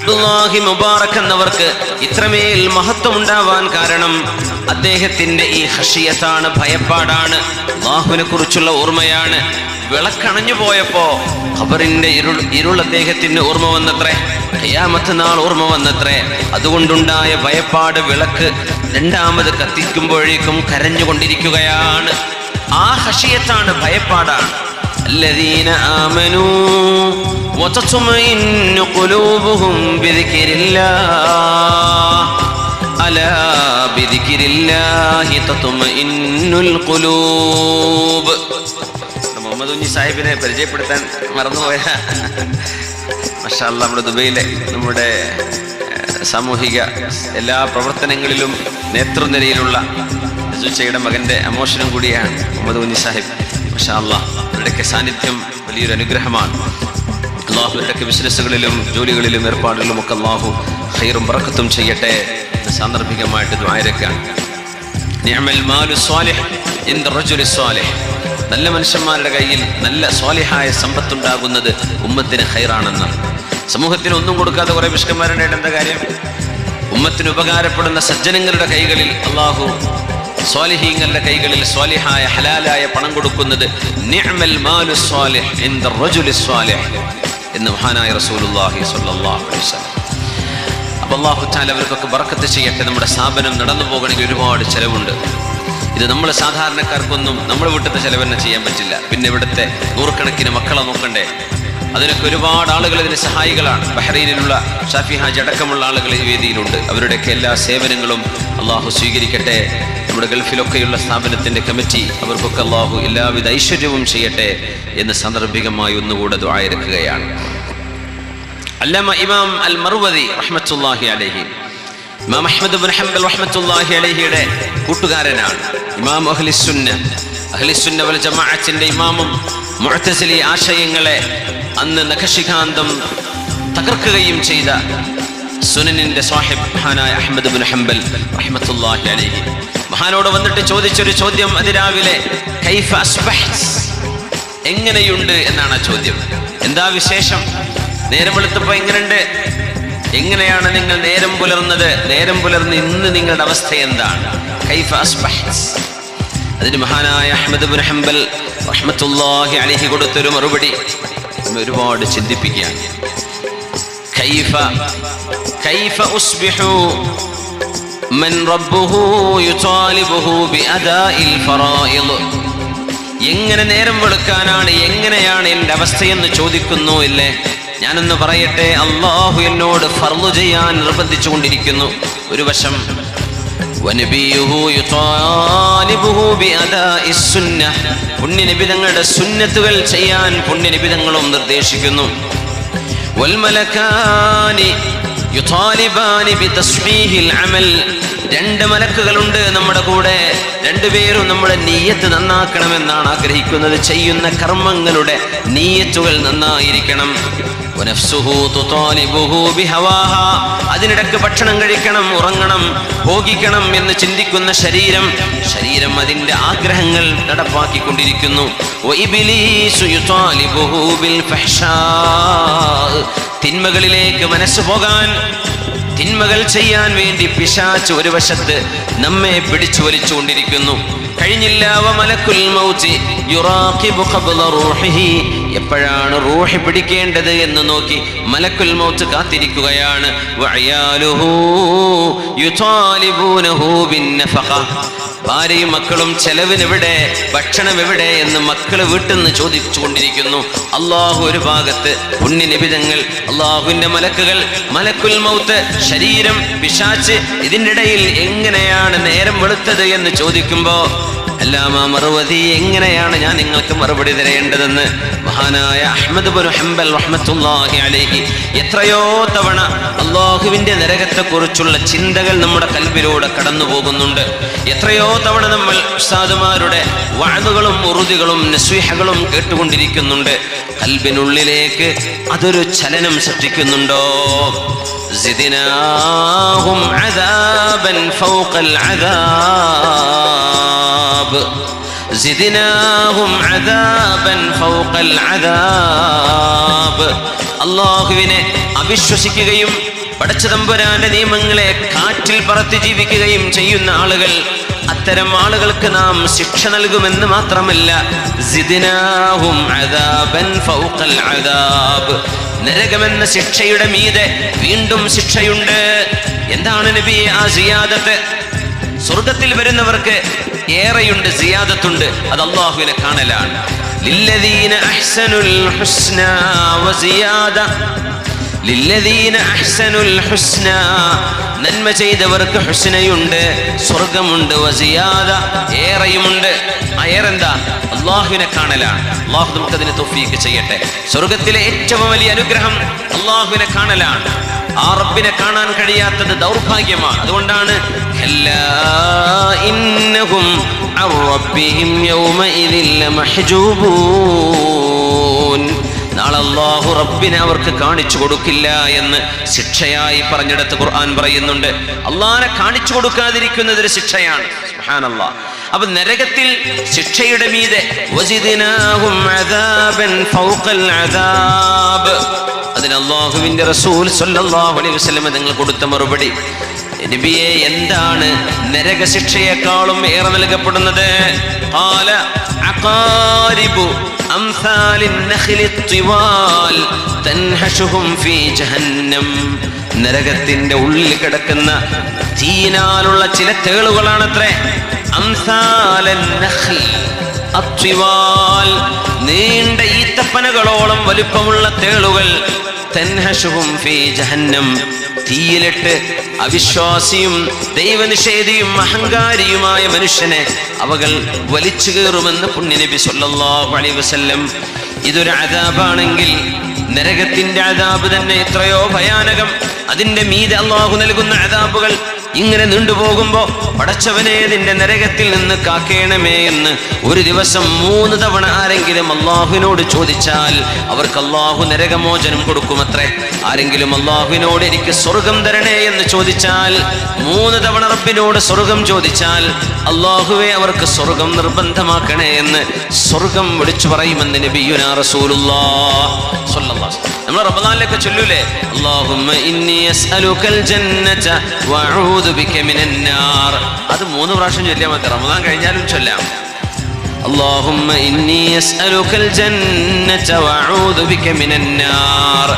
അബ്ദുല്ലാഹി മുബാറക് എന്നവർക്ക് ഇത്രമേൽ മഹത്വം ഉണ്ടാവാൻ കാരണം അദ്ദേഹത്തിന്റെ ഈ ഖശിയത്താണ്, ഭയപ്പാടാണ്, അല്ലാഹുവിനെ കുറിച്ചുള്ള ഓർമ്മയാണ്. വിളക്കണഞ്ഞു പോയപ്പോ ഖബറിന്റെ ഇരുൾ അദ്ദേഹത്തിന് ഓർമ്മ വന്നത്രേ, ഖിയാമത്ത് നാൾ ഓർമ്മ വന്നത്രേ. അതുകൊണ്ടുണ്ടായ ഭയപ്പാട് വിളക്ക് രണ്ടാമത് കത്തിക്കുമ്പോഴേക്കും കരഞ്ഞുകൊണ്ടിരിക്കുകയാണ്. ആ ഖശിയത്താണ്, ഭയപ്പാടാണ്. الذين آمنوا وتطمئن قلوبهم بذكر الله ألا بذكر الله تطمئن القلوب. മുഹമ്മദ് കുഞ്ഞി സാഹിബിനെ പരിചയപ്പെടുത്താൻ മറന്നുപോയ മാഷാ അല്ലാഹ്, നമ്മുടെ ദുബൈയിലെ നമ്മുടെ സാമൂഹിക എല്ലാ പ്രവർത്തനങ്ങളിലും നേതൃനിരയിലുള്ള സുച്ചയുടെ മകൻ്റെ അമോഷനും കൂടിയാണ് മുഹമ്മദ് കുഞ്ഞി സാഹിബ്. മാഷാ അല്ലാഹ്, അവരുടെയൊക്കെ സാന്നിധ്യം വലിയൊരു അനുഗ്രഹമാണ്. അള്ളാഹു അവരുടെയൊക്കെ ബിസിനസ്സുകളിലും ജോലികളിലും ഏർപ്പാടുകളിലും ഒക്കെ അള്ളാഹു ഖൈറും ബറക്കത്തും ചെയ്യട്ടെ എന്ന് സാന്ദർഭികമായിട്ട് ദുആയിരക്കാൻ. നിഅമൽ മാലു സ്വാലിഹ് ഇൻദ റജുലി സ്വാലിഹ്. നല്ല മനുഷ്യന്മാരുടെ കയ്യിൽ നല്ല സ്വാലിഹായ സമ്പത്തുണ്ടാകുന്നത് ഉമ്മത്തിന് ഖൈറാണെന്ന്. സമൂഹത്തിന് ഒന്നും കൊടുക്കാതെ കുറെ പിശുക്കന്മാരുണ്ടായിട്ട് എന്താ കാര്യം? ഉമ്മത്തിന് ഉപകാരപ്പെടുന്ന സജ്ജനങ്ങളുടെ കൈകളിൽ അള്ളാഹു, സ്വാലിഹീങ്ങളുടെ കൈകളിൽ സ്വാലിഹായ ഹലാലായ പണം കൊടുക്കുന്നത് നിഅമൽ മാലു സ്വാലിഹ് ഇൻദ റജുലി സ്വാലിഹ് എന്ന് മഹാനായ റസൂലുള്ളാഹി സ്വല്ലല്ലാഹു അലൈഹി വസല്ലം. അപ്പോൾ അല്ലാഹു തആല അവർക്കൊക്കെ ബറക്കത്ത് ചെയ്യട്ടെ. നമ്മുടെ സ്ഥാപനം നടന്നു പോകണമെങ്കിൽ ഒരുപാട് ചെലവുണ്ട്. ഇത് നമ്മൾ സാധാരണക്കാർക്കൊന്നും നമ്മുടെ വീട്ടിലത്തെ ചെലവന്നെ ചെയ്യാൻ പറ്റില്ല. പിന്നെ ഇവിടുത്തെ നൂറുകണക്കിന് മക്കളെ നോക്കണ്ടേ? അതിനൊക്കെ ഒരുപാട് ആളുകൾ ഇതിന് സഹായികളാണ്. ബഹ്റൈനിലുള്ള ഷാഫി ഹാജി അടക്കമുള്ള ആളുകൾ ഈ വേദിയിലുണ്ട്. അവരുടെയൊക്കെ എല്ലാ സേവനങ്ങളും അള്ളാഹു സ്വീകരിക്കട്ടെ. നമ്മുടെ ഗൾഫിലൊക്കെയുള്ള സ്ഥാപനത്തിൻ്റെ കമ്മിറ്റി, അവർക്കൊക്കെ അള്ളാഹു എല്ലാവിധ ഐശ്വര്യവും ചെയ്യട്ടെ എന്ന് സാന്ദർഭികമായി ഒന്നുകൂടെ ദുആയിരക്കുകയാണ്. അല്ലമ ഇമാം അൽ മർവദി റഹ്മത്തുള്ളാഹി അലൈഹി, ഇമാം അഹ്മദ് ഇബ്നു ഹംബൽ റഹ്മത്തുള്ളാഹി അലൈഹിയുടെ കൂട്ടുകാരനാണ്. ഇമാം അഹ്ലുസുന്ന വൽ ജമാഅത്തിന്റെ ഇമാമും മുഅ്തസിലി ആശയങ്ങളെ അന്ന് നഖശിഖാന്തം തകർക്കുകയും ചെയ്ത സുനനിന്റെ സാഹിബ് മഹാനായ അഹ്മദ് ഇബ്നു ഹംബൽ റഹ്മത്തുള്ളാഹി അലൈഹി മഹാനോട് വന്നിട്ട് ചോദിച്ചൊരു ചോദ്യം അതിരാവിലെ, കൈഫ അസ്ബഹ്ത്, എങ്ങനെയുണ്ട് എന്നാണ് ആ ചോദ്യം. എന്താ വിശേഷം? നേരം വെളുത്തപ്പോ എങ്ങനെയുണ്ട്? എങ്ങനെയാണ് നിങ്ങൾ നേരം പുലർന്നത്? നേരം പുലർന്ന് ഇന്ന് നിങ്ങളുടെ അവസ്ഥ എന്താണ്? കൈഫ അസ്ബഹ്ത്. അതിന് മഹാനായ അഹ്മദ് ഇബ്നു ഹംബൽ റഹ്മത്തുള്ളാഹി അലൈഹി കൊടുത്തൊരു മറുപടി ഒരുപാട് ചിന്തിപ്പിക്കുകയാണ്. കൈഫ ഉസ്ബിഹു മൻ റബ്ബുഹു യുതാലിബുഹു ബിഅദാഇൽ ഫറായിദ്. എങ്ങനെ നേരം വെളുക്കാനാണ്, എങ്ങനെയാണ് എൻ്റെ അവസ്ഥയെന്ന് ചോദിക്കുന്നു ഇല്ലേ? ഞാനൊന്ന് പറയട്ടെ, അല്ലാഹു എന്നോട് ഫർള് ചെയ്യാൻ നിർബന്ധിച്ചു കൊണ്ടിരിക്കുന്നു ഒരു വശം, വനബിയുഹു യുതാലിബുഹു ബിഅദാഇസ് സുന്നഹ്, പുണ്യനിബിതങ്ങളുടെ സുന്നത്തുകൾ ചെയ്യാൻ പുണ്യനിബിതങ്ങളും നിർദ്ദേശിക്കുന്നു. വൽ മലകാനി യുതാലിബാനി ബിതസ്ബീഹിൽ അമൽ, രണ്ട് മലക്കുകളുണ്ട് നമ്മുടെ കൂടെ, രണ്ടുപേരും നമ്മുടെ നീയത്ത് നന്നാക്കണമെന്നാണ് ആഗ്രഹിക്കുന്നത്. ചെയ്യുന്ന കർമ്മങ്ങളുടെ നീയത്തുകൾ നന്നായിരിക്കണം. വനഫ്സുഹു തുതാലിബുഹു ബിഹവാഹ, അതിനിടക്ക് ഭക്ഷണം കഴിക്കണം, ഉറങ്ങണം, ഭോഗിക്കണം എന്ന് ചിന്തിക്കുന്ന ശരീരം അതിൻ്റെ ആഗ്രഹങ്ങൾ നടപ്പാക്കിക്കൊണ്ടിരിക്കുന്നു. വഇബ്ലീസു യുതാലിബുഹു ബിൽ ഫഹ്ശാ, തിന്മകളിലേക്ക് മനസ്സ് പോകാൻ, തിന്മകൾ ചെയ്യാൻ വേണ്ടി പിശാച് ഒരു വശത്ത് നമ്മെ പിടിച്ചു വലിച്ചുകൊണ്ടിരിക്കുന്നു. കഴിഞ്ഞില്ല, വമലക്കുൽ മൗതി യുറാഖിബു ഖബ്ല റൂഹിഹി, എപ്പോഴാണ് റൂഹ് പിടിക്കേണ്ടത് എന്ന് നോക്കി മലക്കുൽ മൗത്ത് കാത്തിരിക്കുകയാണ്. വഅയാലുഹു യുതാലിബൂനഹു ബിന്നഫഖ, ഭാര്യയും മക്കളും ചെലവിനെവിടെ, ഭക്ഷണം എവിടെ എന്ന് മക്കള് വീട്ടിൽ നിന്ന് ചോദിച്ചു കൊണ്ടിരിക്കുന്നു. അള്ളാഹു ഒരു ഭാഗത്ത്, പുണ്യനിബിതങ്ങൾ, അള്ളാഹുവിന്റെ മലക്കുകൾ, മലക്കുൽ മൗത്ത്, ശരീരം, പിശാച്, ഇതിൻ്റെ ഇടയിൽ എങ്ങനെയാണ് നേരം വെളുത്തത് എന്ന് ചോദിക്കുമ്പോ അല്ലാമ മർവദി, എങ്ങനെയാണ് ഞാൻ നിങ്ങൾക്ക് മറുപടി തരേണ്ടതെന്ന് മഹാനായ അഹ്മദ് ഇബ്നു ഹംബൽ റഹ്മത്തുള്ളാഹി അലൈഹി എത്രയോ തവണ അള്ളാഹുവിന്റെ നരകത്തെക്കുറിച്ചുള്ള ചിന്തകൾ നമ്മുടെ കൽബിലൂടെ കടന്നു പോകുന്നുണ്ട്. എത്രയോ തവണ നമ്മൾ ഉസ്താദുമാരുടെ വഅദുകളും ഉറുദികളും നസ്വീഹകളും കേട്ടുകൊണ്ടിരിക്കുന്നുണ്ട്. കൽബിനുള്ളിലേക്ക് അതൊരു ചലനം സൃഷ്ടിക്കുന്നുണ്ടോ? സിദ്നാഹും അദാബൻ ഫൗഖൽ അദാബ്, സിദ്നാഹും അദാബൻ ഫൗഖൽ അദാബ്. അല്ലാഹുവിനെ അവിശ്വസിക്കുകയും പടച്ചതമ്പുരാന്റെ നിയമങ്ങളെ കാറ്റിൽ പറത്തി ജീവിക്കുകയും ചെയ്യുന്ന ആളുകൾ, അത്തരം ആളുകൾക്ക് നാം ശിക്ഷ നൽകുമെന്ന് മാത്രമല്ല, സിദ്നാഹും അദാബൻ ഫൗഖൽ അദാബ്, നരകമെന്ന ശിക്ഷയുടെ മീതെ വീണ്ടും ശിക്ഷയുണ്ട്. എന്താണ് നബിയെ ആ സിയാദത്ത്? സ്വർഗത്തിൽ വരുന്നവർക്ക് ഏറെയുണ്ട്, സിയാദത്തുണ്ട്. അത് അല്ലാഹുവിനെ കാണലാണ്. ലില്ലദീന അഹ്സനുൽ ഹുസ്നാ വസിയാദ, ലില്ലദീന അഹ്സനുൽ ഹുസ്നാ, നന്മ ചെയ്തവർക്ക് ഹുസ്നയുണ്ട്, സ്വർഗമുണ്ട്, വസിയാദ, ഏറെയുമുണ്ട്. ആ ഏറെന്താ? അല്ലാഹുവിനെ കാണലാണ്. അല്ലാഹു നമുക്കതിന് തൗഫീഖ് ചെയ്യട്ടെ. സ്വർഗത്തിലെ ഏറ്റവും വലിയ അനുഗ്രഹം അല്ലാഹുവിനെ കാണലാണ്. ആ റബ്ബിനെ കാണാൻ കഴിയാത്തത് ദൗർഭാഗ്യമാണ്. അതുകൊണ്ടാണ് ഇന്നഹും അൻ റബ്ബിഹിം യൗമഇദിൻ ലമഹ്ജൂബൂൻ, നാളെ അല്ലാഹു റബ്ബിനെ അവർക്ക് കാണിച്ചു കൊടുക്കില്ല എന്ന് ശിക്ഷയായി പറഞ്ഞിടത്ത് ഖുർആൻ പറയുന്നുണ്ട്. അല്ലാഹനെ കാണിച്ചു കൊടുക്കാതിരിക്കുന്നതൊരു ശിക്ഷയാണ്. സുബ്ഹാനല്ലാഹ്. അപ്പൊ നരകത്തിൽ ശിക്ഷയുടെ മീതെ വസിദ്നാഹും അദാബൻ ഫൗഖൽ അദാബ്. അതിന് അല്ലാഹുവിന്റെ റസൂൽ സ്വല്ലല്ലാഹു അലൈഹി വസല്ലം തങ്ങൾ കൊടുത്ത മറുപടി, നബിയെ എന്താണ് നരകശിക്ഷയെക്കാളും ഏറെ നൽകപ്പെടുന്നത്? ഖാല അഖാരിബു അംസാലിൻ നഖ്ലി ത്വിവാൽ തൻഹശുഹും ഫീ ജഹന്നം. നരകത്തിന്റെ ഉള്ളിൽ കിടക്കുന്ന തീനാലുള്ള ചില തേളുകളാണത്രേ. അംസാലൻ നഖ്ൽ അത്വിവാൽ, നീണ്ട ഈത്തപ്പനകളോളം വലുപ്പമുള്ള തേളുകൾ. തൻഹശുഹും ഫീ ജഹന്നം, തീയിലിട്ട് അവിശ്വാസിയും ദൈവനിഷേധിയും അഹങ്കാരിയുമായ മനുഷ്യനെ അവകൾ വലിച്ചു കയറുമെന്ന് പുണ്യനബി സ്വല്ലല്ലാഹു അലൈഹി വസല്ലം. ഇതൊരു അദാബാണെങ്കിൽ നരകത്തിന്റെ അദാബ് തന്നെ എത്രയോ ഭയാനകം. അതിന്റെ മീതെ അല്ലാഹു നൽകുന്ന അദാബുകൾ ഇങ്ങനെ നീണ്ടുപോകുമ്പോ, പടച്ചവനെ നിന്റെ നരകത്തിൽ നിന്ന് കാക്കേണമേ എന്ന് ഒരു ദിവസം 3 തവണ ആരെങ്കിലും അല്ലാഹുവിനോട് ചോദിച്ചാൽ അവർക്ക് അല്ലാഹു നരകമോചനം കൊടുക്കുമത്രേ. ആരെങ്കിലും അല്ലാഹുവിനോട് എനിക്ക് സ്വർഗം തരണേ എന്ന് ചോദിച്ചാൽ, 3 തവണ റബ്ബിനോട് സ്വർഗം ചോദിച്ചാൽ, അല്ലാഹുവേ അവർക്ക് സ്വർഗം നിർബന്ധമാക്കണേ എന്ന് സ്വർഗം വിളിച്ചു പറയുമെന്ന് നബിയുനാ റസൂലുള്ളാഹ് സ്വല്ലല്ലാഹു അലൈഹി വസല്ലം. നമ്മൾ റമദാനിലൊക്കെ ചൊല്ലൂലേ, അല്ലാഹുമ്മ ഇന്നി അസ്അലുകൽ ജന്നത വഅഊദു ബിക മിനൻ നാർ. അത് 3 പ്രാവശ്യം ചൊല്ലിയാൽ മതി. റമദാൻ കഴിഞ്ഞാലും ചൊല്ലാം. അല്ലാഹുമ്മ ഇന്നി അസ്അലുകൽ ജന്നത വഅഊദു ബിക മിനൻ നാർ.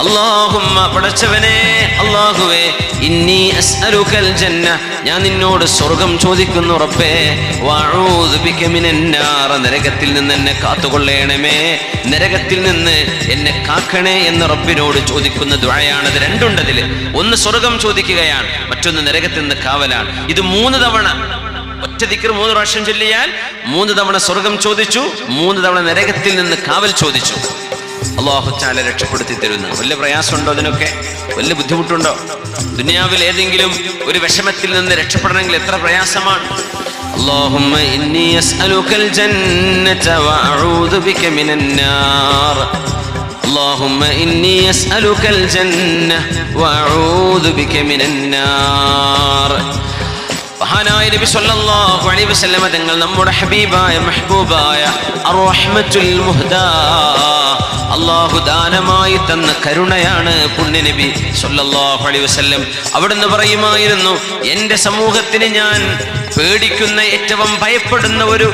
അല്ലാഹുമ്മ, പടച്ചവനെ, അല്ലാഹുവേ, ഇന്നി അസ്അലുകൽ ജന്ന, ഞാൻ നിന്നോട് സ്വർഗം ചോദിക്കുന്നു റബ്ബേ. വഅഊദു ബിക മിനൻ നാർ, നരകത്തിൽ നിന്ന് എന്നെ കാത്തുകൊള്ളണമേ, നരകത്തിൽ നിന്ന് എന്നെ കാക്കണേ എന്ന് റബ്ബിനോട് ചോദിക്കുന്ന ദുആയാണ്. അത് രണ്ടുണ്ട് അതിൽ. ഒന്ന് സ്വർഗം ചോദിക്കുകയാണ്, മറ്റൊന്ന് നരകത്തിൽ നിന്ന് കാവലാണ്. ഇത് 3 തവണ ഒറ്റ ദിക്ർ 3 പ്രാവശ്യം ചൊല്ലിയാൽ 3 തവണ സ്വർഗം ചോദിച്ചു, 3 തവണ നരകത്തിൽ നിന്ന് കാവൽ ചോദിച്ചു. അല്ലാഹു തആല രക്ഷപ്പെടുത്തി തരുന്നു. വല്ല പ്രയാസമുണ്ടോ? അതിനൊക്കെ വല്ല ബുദ്ധിമുട്ടുണ്ടോ? ദുനിയാവിൽ ഏതെങ്കിലും ഒരു വിഷമത്തിൽ നിന്ന് രക്ഷപ്പെടണമെങ്കിൽ എത്ര പ്രയാസമാണ്. അല്ലാഹുമ്മ ഇന്നി അസ്അലുകൽ ജന്നത വഅഊദു ബിക മിനൻ നാർ. അല്ലാഹുമ്മ ഇന്നി അസ്അലുകൽ ജന്ന വഅഊദു ബിക മിനൻ നാർ. മഹാനായ നബി സ്വല്ലല്ലാഹു അലൈഹി വസല്ലം തങ്ങൾ നമ്മുടെ ഹബീബായ മെഹബൂബായ അർറഹ്മത്തുൽ മുഹ്ദാ, അല്ലാഹു ദാനമായി തന്ന കരുണയാണ് പുണ്യനബി സ്വല്ലല്ലാഹു അലൈഹി വസല്ലം. അവിടുന്ന് പറയുമായിരുന്നു, എൻ്റെ സമൂഹത്തിന് ഞാൻ പേടിക്കുന്ന, ഏറ്റവും ഭയപ്പെടുന്ന ഒരു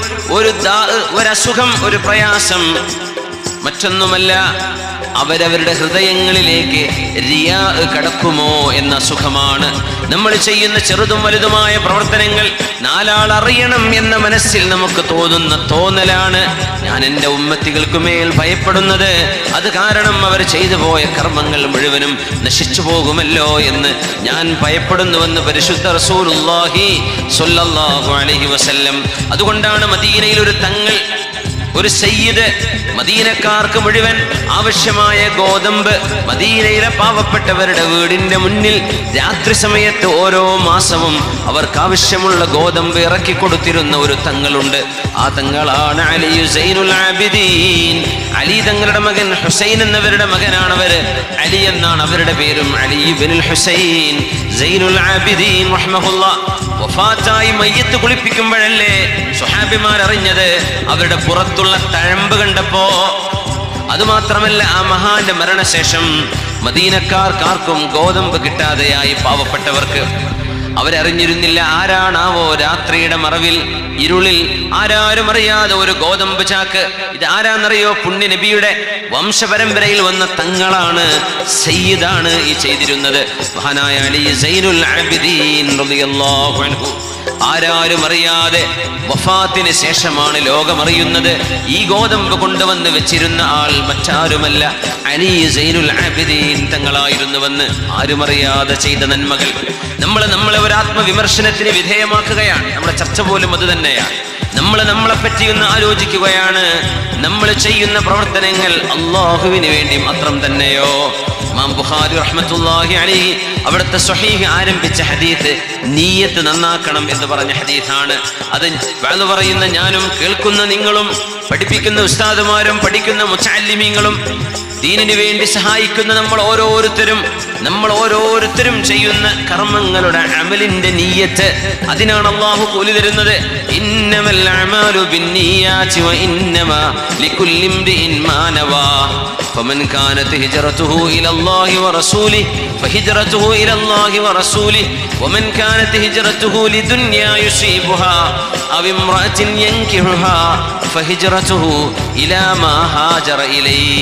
അസുഖം, ഒരു പ്രയാസം മറ്റൊന്നുമല്ല, അവരവരുടെ ഹൃദയങ്ങളിലേക്ക് റിയാ കടക്കുമോ എന്ന സുഖമാണ്. നമ്മൾ ചെയ്യുന്ന ചെറുതും വലുതുമായ പ്രവർത്തനങ്ങൾ 4 ആൾ അറിയണം എന്ന മനസ്സിൽ നമുക്ക് തോന്നുന്ന തോന്നലാണ്. ഞാൻ എൻ്റെ ഉമ്മത്തികൾക്ക് മേൽ ഭയപ്പെടുന്നത് അത് കാരണം അവർ ചെയ്തു പോയ കർമ്മങ്ങൾ മുഴുവനും നശിച്ചു പോകുമല്ലോ എന്ന് ഞാൻ ഭയപ്പെടുന്നുവെന്ന് പരിശുദ്ധ റസൂലുള്ളാഹി സ്വല്ലല്ലാഹു അലൈഹി വസല്ലം. അതുകൊണ്ടാണ് മദീനയിൽ ഒരു തങ്ങൾ, ഒരു സയ്യിദ്, മദീനക്കാർക്ക് മുഴുവൻ ആവശ്യമായ ഗോതമ്പ് മദീനയിലെ പാവപ്പെട്ടവരുടെ വീടിന്റെ മുന്നിൽ രാത്രി സമയത്ത് ഓരോ മാസവും അവർക്ക് ആവശ്യമുള്ള ഗോതമ്പ് ഇറക്കി കൊടുത്തിരുന്ന ഒരു തങ്ങളുണ്ട്. ആ തങ്ങളാണ് അലി സൈനുൽ ആബിദീൻ. അലി തങ്ങളുടെ മകൻ ഹുസൈൻ എന്നവരുടെ മകനാണവര്. അലി എന്നാണ് അവരുടെ പേരും. അലി ഇബ്നുൽ ഹുസൈൻ സൈനുൽ ആബിദീൻ റഹ്മഹുല്ലാഹ് വഫാത്തായി മയ്യത്ത് കുളിപ്പിക്കുമ്പോഴല്ലേ സ്വഹാബിമാർ അറിഞ്ഞത് അവരുടെ പുറത്തുള്ള തഴമ്പ് കണ്ടപ്പോ. അതുമാത്രമല്ല, ആ മഹാന്റെ മരണശേഷം മദീനക്കാർക്കാർക്കും ഗോതമ്പ് കിട്ടാതെയായി. പാവപ്പെട്ടവർക്ക് അവരറിഞ്ഞിരുന്നില്ല ആരാണാവോ രാത്രിയുടെ മറവിൽ ഇരുളിൽ ആരാരും അറിയാതെ ഒരു ഗോതമ്പ് ചാക്ക്. ഇത് ആരാന്നറിയോ? പുണ്യ നബിയുടെ വംശപരമ്പരയിൽ വന്ന തങ്ങളാണ്, സയ്യിദാണ് ഈ ചെയ്തിരുന്നത്. മഹാനായ അലി സൈനുൽ ആബിദീൻ റളിയല്ലാഹു അൻഹു ആരാരും അറിയാതെ വഫാത്തിന് ശേഷമാണ് ലോകമറിയുന്നത്. ഈ ഗോതമ്പ് കൊണ്ടുവന്ന് വെച്ചിരുന്ന ആൾ മറ്റാരുമല്ല, അലി സൈനുൽ ആബിദീൻ തങ്ങളായിരുന്നുവെന്ന് ആരുമറിയാതെ ചെയ്ത നന്മകൾ നമ്മളെ ഒരു ആത്മവിമർശനത്തിന് വിധേയമാക്കുകയാണ്. നമ്മുടെ ചർച്ച പോലും അത് തന്നെയാണ്. നമ്മളെ പറ്റി ഒന്ന് ആലോചിക്കുകയാണ്. നമ്മൾ ചെയ്യുന്ന പ്രവർത്തനങ്ങൾ അള്ളാഹുവിന് വേണ്ടി മാത്രം തന്നെയോ? ഇമാം ബുഖാരി റഹ്മത്തുള്ളാഹി അലൈഹി അവിടുത്തെ സ്വഹീഹ് ആരംഭിച്ച ഹദീസ് നിയ്യത്ത് നന്നാക്കണം എന്ന് പറഞ്ഞ ഹദീസാണ്. അത് വഅദ് പറയുന്ന ഞാനും കേൾക്കുന്ന നിങ്ങളും പഠിപ്പിക്കുന്ന ഉസ്താദുമാരും പഠിക്കുന്ന മുതഅല്ലിമീങ്ങളും ദീനിനു വേണ്ടി സഹായിക്കുന്ന നമ്മൾ ഓരോരുത്തരും ചെയ്യുന്ന കർമ്മങ്ങളുടെ അമലിന്റെ നിയ്യത്ത്, അതിനാണ് അല്ലാഹു കൂലി തരുന്നത്. ഇന്നമൽ അഅമാലു ബിന്നിയാതി വ ഇന്നമാ ലികുല്ലി ഇംറിഇൻ മാ നവാ ഫമൻ കാനത് ഹിജ്റതുഹു ഇലല്ലാഹി വറസൂലിഹി ഫഹിജ്റതുഹു ഇലല്ലാഹി വറസൂലിഹി വമൻ കാനത് ഹിജ്റതുഹു ലിദുനിയാ യുസീബുഹാ അവ ഇംറഅത്തിൻ യൻകിഹുഹാ ഫഹിജ്റതുഹു ഇലാ മാ ഹാജറ ഇലൈഹി.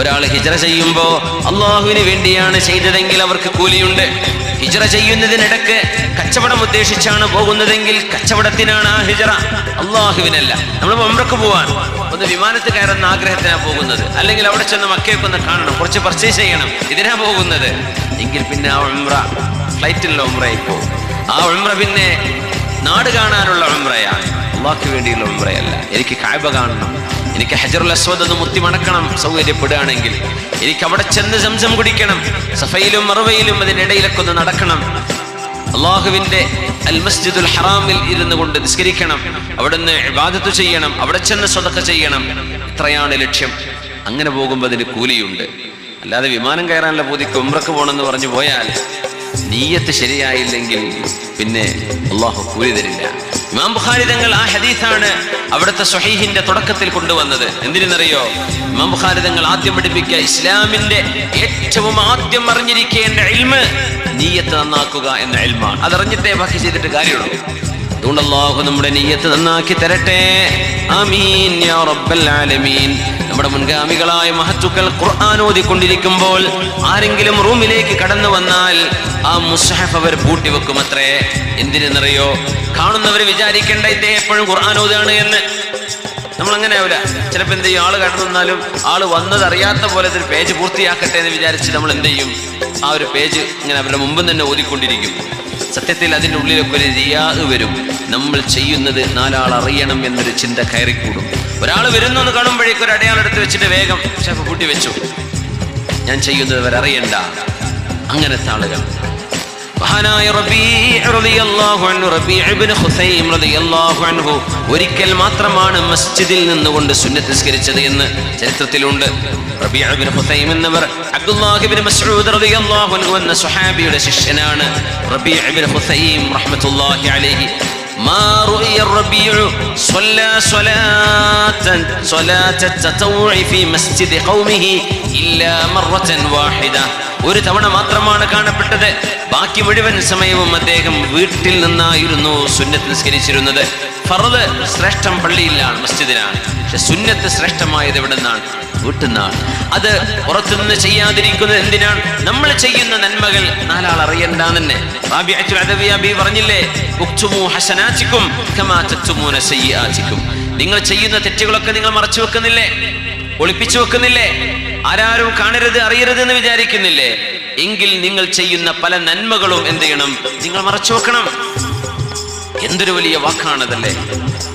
ഒരാൾ ഹിജ്റ ചെയ്യുമ്പോൾ അള്ളാഹുവിന് വേണ്ടിയാണ് ചെയ്തതെങ്കിൽ അവർക്ക് കൂലിയുണ്ട്. ഹിജ്റ ചെയ്യുന്നതിനിടക്ക് കച്ചവടം ഉദ്ദേശിച്ചാണ് പോകുന്നതെങ്കിൽ കച്ചവടത്തിനാണ് ആ ഹിജ്റ, അള്ളാഹുവിനല്ല. നമ്മൾ ഉംറക്ക് പോവാൻ ഒന്ന് വിമാനത്തിൽ കയറുന്ന ആഗ്രഹത്തിനാണ് പോകുന്നത്, അല്ലെങ്കിൽ അവിടെ ചെന്ന് മക്കയൊക്കെ ഒന്ന് കാണണം, കുറച്ച് പർച്ചേസ് ചെയ്യണം, ഇതിനാ പോകുന്നത് എങ്കിൽ പിന്നെ ആ ഉംറ ഫ്ലൈറ്റിലുള്ള ഉംറയായി പോകും. ആ ഉംറ പിന്നെ നാട് കാണാനുള്ള ഉംറയാണ്, അള്ളാഹ്ക്ക് വേണ്ടിയുള്ള ഉംറയല്ല. എനിക്ക് കഅബ കാണണം, എനിക്ക് ഹജറുൽ അസ്വദ് ഒന്ന് മുത്തി മണക്കണം സൗകര്യപ്പെടുകയാണെങ്കിൽ, എനിക്ക് അവിടെ ചെന്ന് സംസം കുടിക്കണം, സഫയിലും മർവയിലും അതിനിടയിലൊക്കെ ഒന്ന് നടക്കണം, അള്ളാഹുവിന്റെ അൽ മസ്ജിദുൽ ഹറാമിൽ ഇരുന്നു കൊണ്ട് നിസ്കരിക്കണം, അവിടുന്ന് ഇബാദത്ത് ചെയ്യണം, അവിടെ ചെന്ന് സ്വതക്ക ചെയ്യണം. ഇത്രയാണ് ലക്ഷ്യം. അങ്ങനെ പോകുമ്പോൾ അതിന് കൂലിയുണ്ട്. അല്ലാതെ വിമാനം കയറാനുള്ള പൂതിക്ക് ഉംറക്ക് പോകണമെന്ന് പറഞ്ഞു പോയാൽ നിയ്യത്ത് ശരിയായില്ലെങ്കിൽ പിന്നെ അള്ളാഹു കൂലി തരില്ല. ഇമാം ബുഖാരി തങ്ങൾ ആ ഹദീസാണ് അവിടുത്തെ സ്വഹീഹിന്റെ തുടക്കത്തിൽ കൊണ്ടുവന്നത്. എന്തിനെന്നറിയോ? ഇമാം ബുഖാരി തങ്ങൾ ആദ്യം പഠിപ്പിക്കുക, ഇസ്ലാമിന്റെ ഏറ്റവും ആദ്യം അറിഞ്ഞിരിക്കേണ്ട ഇൽമ് നിയ്യത്ത് നന്നാക്കുക എന്ന ഇൽമാണ്. അതറിഞ്ഞിട്ടേ ബാക്കി ചെയ്തിട്ട് കാര്യമുള്ളൂ. അതുകൊണ്ട് അല്ലാഹു നമ്മുടെ നിയ്യത്ത് നന്നാക്കി തരട്ടെ. ആമീൻ യാ റബ്ബൽ ആലമീൻ. നമ്മുടെ മുൻഗാമികളായ മഹത്തുക്കൾ ഖുർആൻ ഓതിക്കൊണ്ടിരിക്കുമ്പോൾ ആരെങ്കിലും റൂമിലേക്ക് കടന്നു വന്നാൽ ആ മുസ്ഹഫ് അവർ പൂട്ടിവെക്കുമത്രേ. എന്തിനെന്നറിയോ? കാണുന്നവർ വിചാരിക്കേണ്ട ഇദ്ദേഹം എപ്പോഴും ഖുർആൻ ഓതുകയാണ് എന്ന്. നമ്മൾ അങ്ങനെ ആവില്ല. ചിലപ്പോൾ എന്ത് ചെയ്യും, ആള് കടന്നു വന്നാലും ആള് വന്നത് അറിയാത്ത പോലെ ഒരു പേജ് പൂർത്തിയാക്കട്ടെ എന്ന് വിചാരിച്ച് നമ്മൾ എന്ത് ചെയ്യും, ആ ഒരു പേജ് ഇങ്ങനെ അവരുടെ മുമ്പ് തന്നെ ഓതിക്കൊണ്ടിരിക്കും. സത്യത്തിൽ അതിൻ്റെ ഉള്ളിലൊക്കെ ഒരു റിയാ വരും. നമ്മൾ ചെയ്യുന്നത് നാലാൾ അറിയണം എന്നൊരു ചിന്ത കയറിക്കൂടും. ഒരാൾ വരുന്നു എന്ന് കാണുമ്പോഴേക്കും ഒരു അടയാളം എടുത്ത് വെച്ചിട്ട് വേഗം ഷെഫ് കൂട്ടി വെച്ചു, ഞാൻ ചെയ്യുന്നത് അവരറിയണ്ട. അങ്ങനത്തെ ആളുകൾ. മഹാനായ റബീഅ് റളിയല്ലാഹു അൻഹു, റബീഅ് ഇബ്നു ഖുസൈം റളിയല്ലാഹു അൻഹു ഒരിക്കൽ മാത്രമാണ് മസ്ജിദിൽ നിന്നുകൊണ്ട് സുന്നത്ത് നിസ്കരിച്ചത് എന്ന് ചരിത്രത്തിലുണ്ട്. റബീഅ് ഇബ്നു ഖുസൈം എന്നവർ അബ്ദുല്ലാഹി ഇബ്നു മസ്ഊദ് റളിയല്ലാഹു അൻഹു എന്ന സ്വഹാബിയുടെ ശിഷ്യനാണ്. റബീഅ് ഇബ്നു ഖുസൈം റഹ്മത്തുള്ളാഹി അലൈഹി ما رؤي الربيع صلى صلاة التطوع في مسجد قومه إلا مرة واحدة. ഒരു തവണ മാത്രമാണ് കാണപ്പെട്ടത്. ബാക്കി മുഴുവൻ സമയവും അദ്ദേഹം വീട്ടിൽ നിന്നായിരുന്നു സുന്നത്ത് നിസ്കരിച്ചിരുന്നത്. ഫർദ് ശ്രേഷ്ഠം പള്ളിയിലാണ്, മസ്ജിദിലാണ്. പക്ഷെ സുന്നത്ത് ശ്രേഷ്ഠമായത് എവിടെ നിന്നാണ്? വീട്ടിൽ നിന്നാണ്. അത് പുറത്തുനിന്ന് ചെയ്യാതിരിക്കുന്നത് എന്തിനാണ്? നമ്മൾ ചെയ്യുന്ന നന്മകൾ നാലാൾ അറിയണ്ടെന്ന് തന്നെ. റാബിഅത്തുൽ അദവിയ്യ ബി പറഞ്ഞില്ലേ, ഉക്തുമു ഹസനാതികും കമാ തക്തുമൂന സയ്യിആതികും. നിങ്ങൾ ചെയ്യുന്ന തെറ്റുകളൊക്കെ നിങ്ങൾ മറച്ചു വെക്കുന്നില്ലേ, ഒളിപ്പിച്ചു വെക്കുന്നില്ലേ, ആരാരും കാണരുത് അറിയരുത് എന്ന് വിചാരിക്കുന്നില്ലേ? എങ്കിൽ നിങ്ങൾ ചെയ്യുന്ന പല നന്മകളും എന്ത് ചെയ്യണം? നിങ്ങൾ മറച്ചു വെക്കണം. എന്തൊരു വലിയ വാക്കാണതല്ലേ.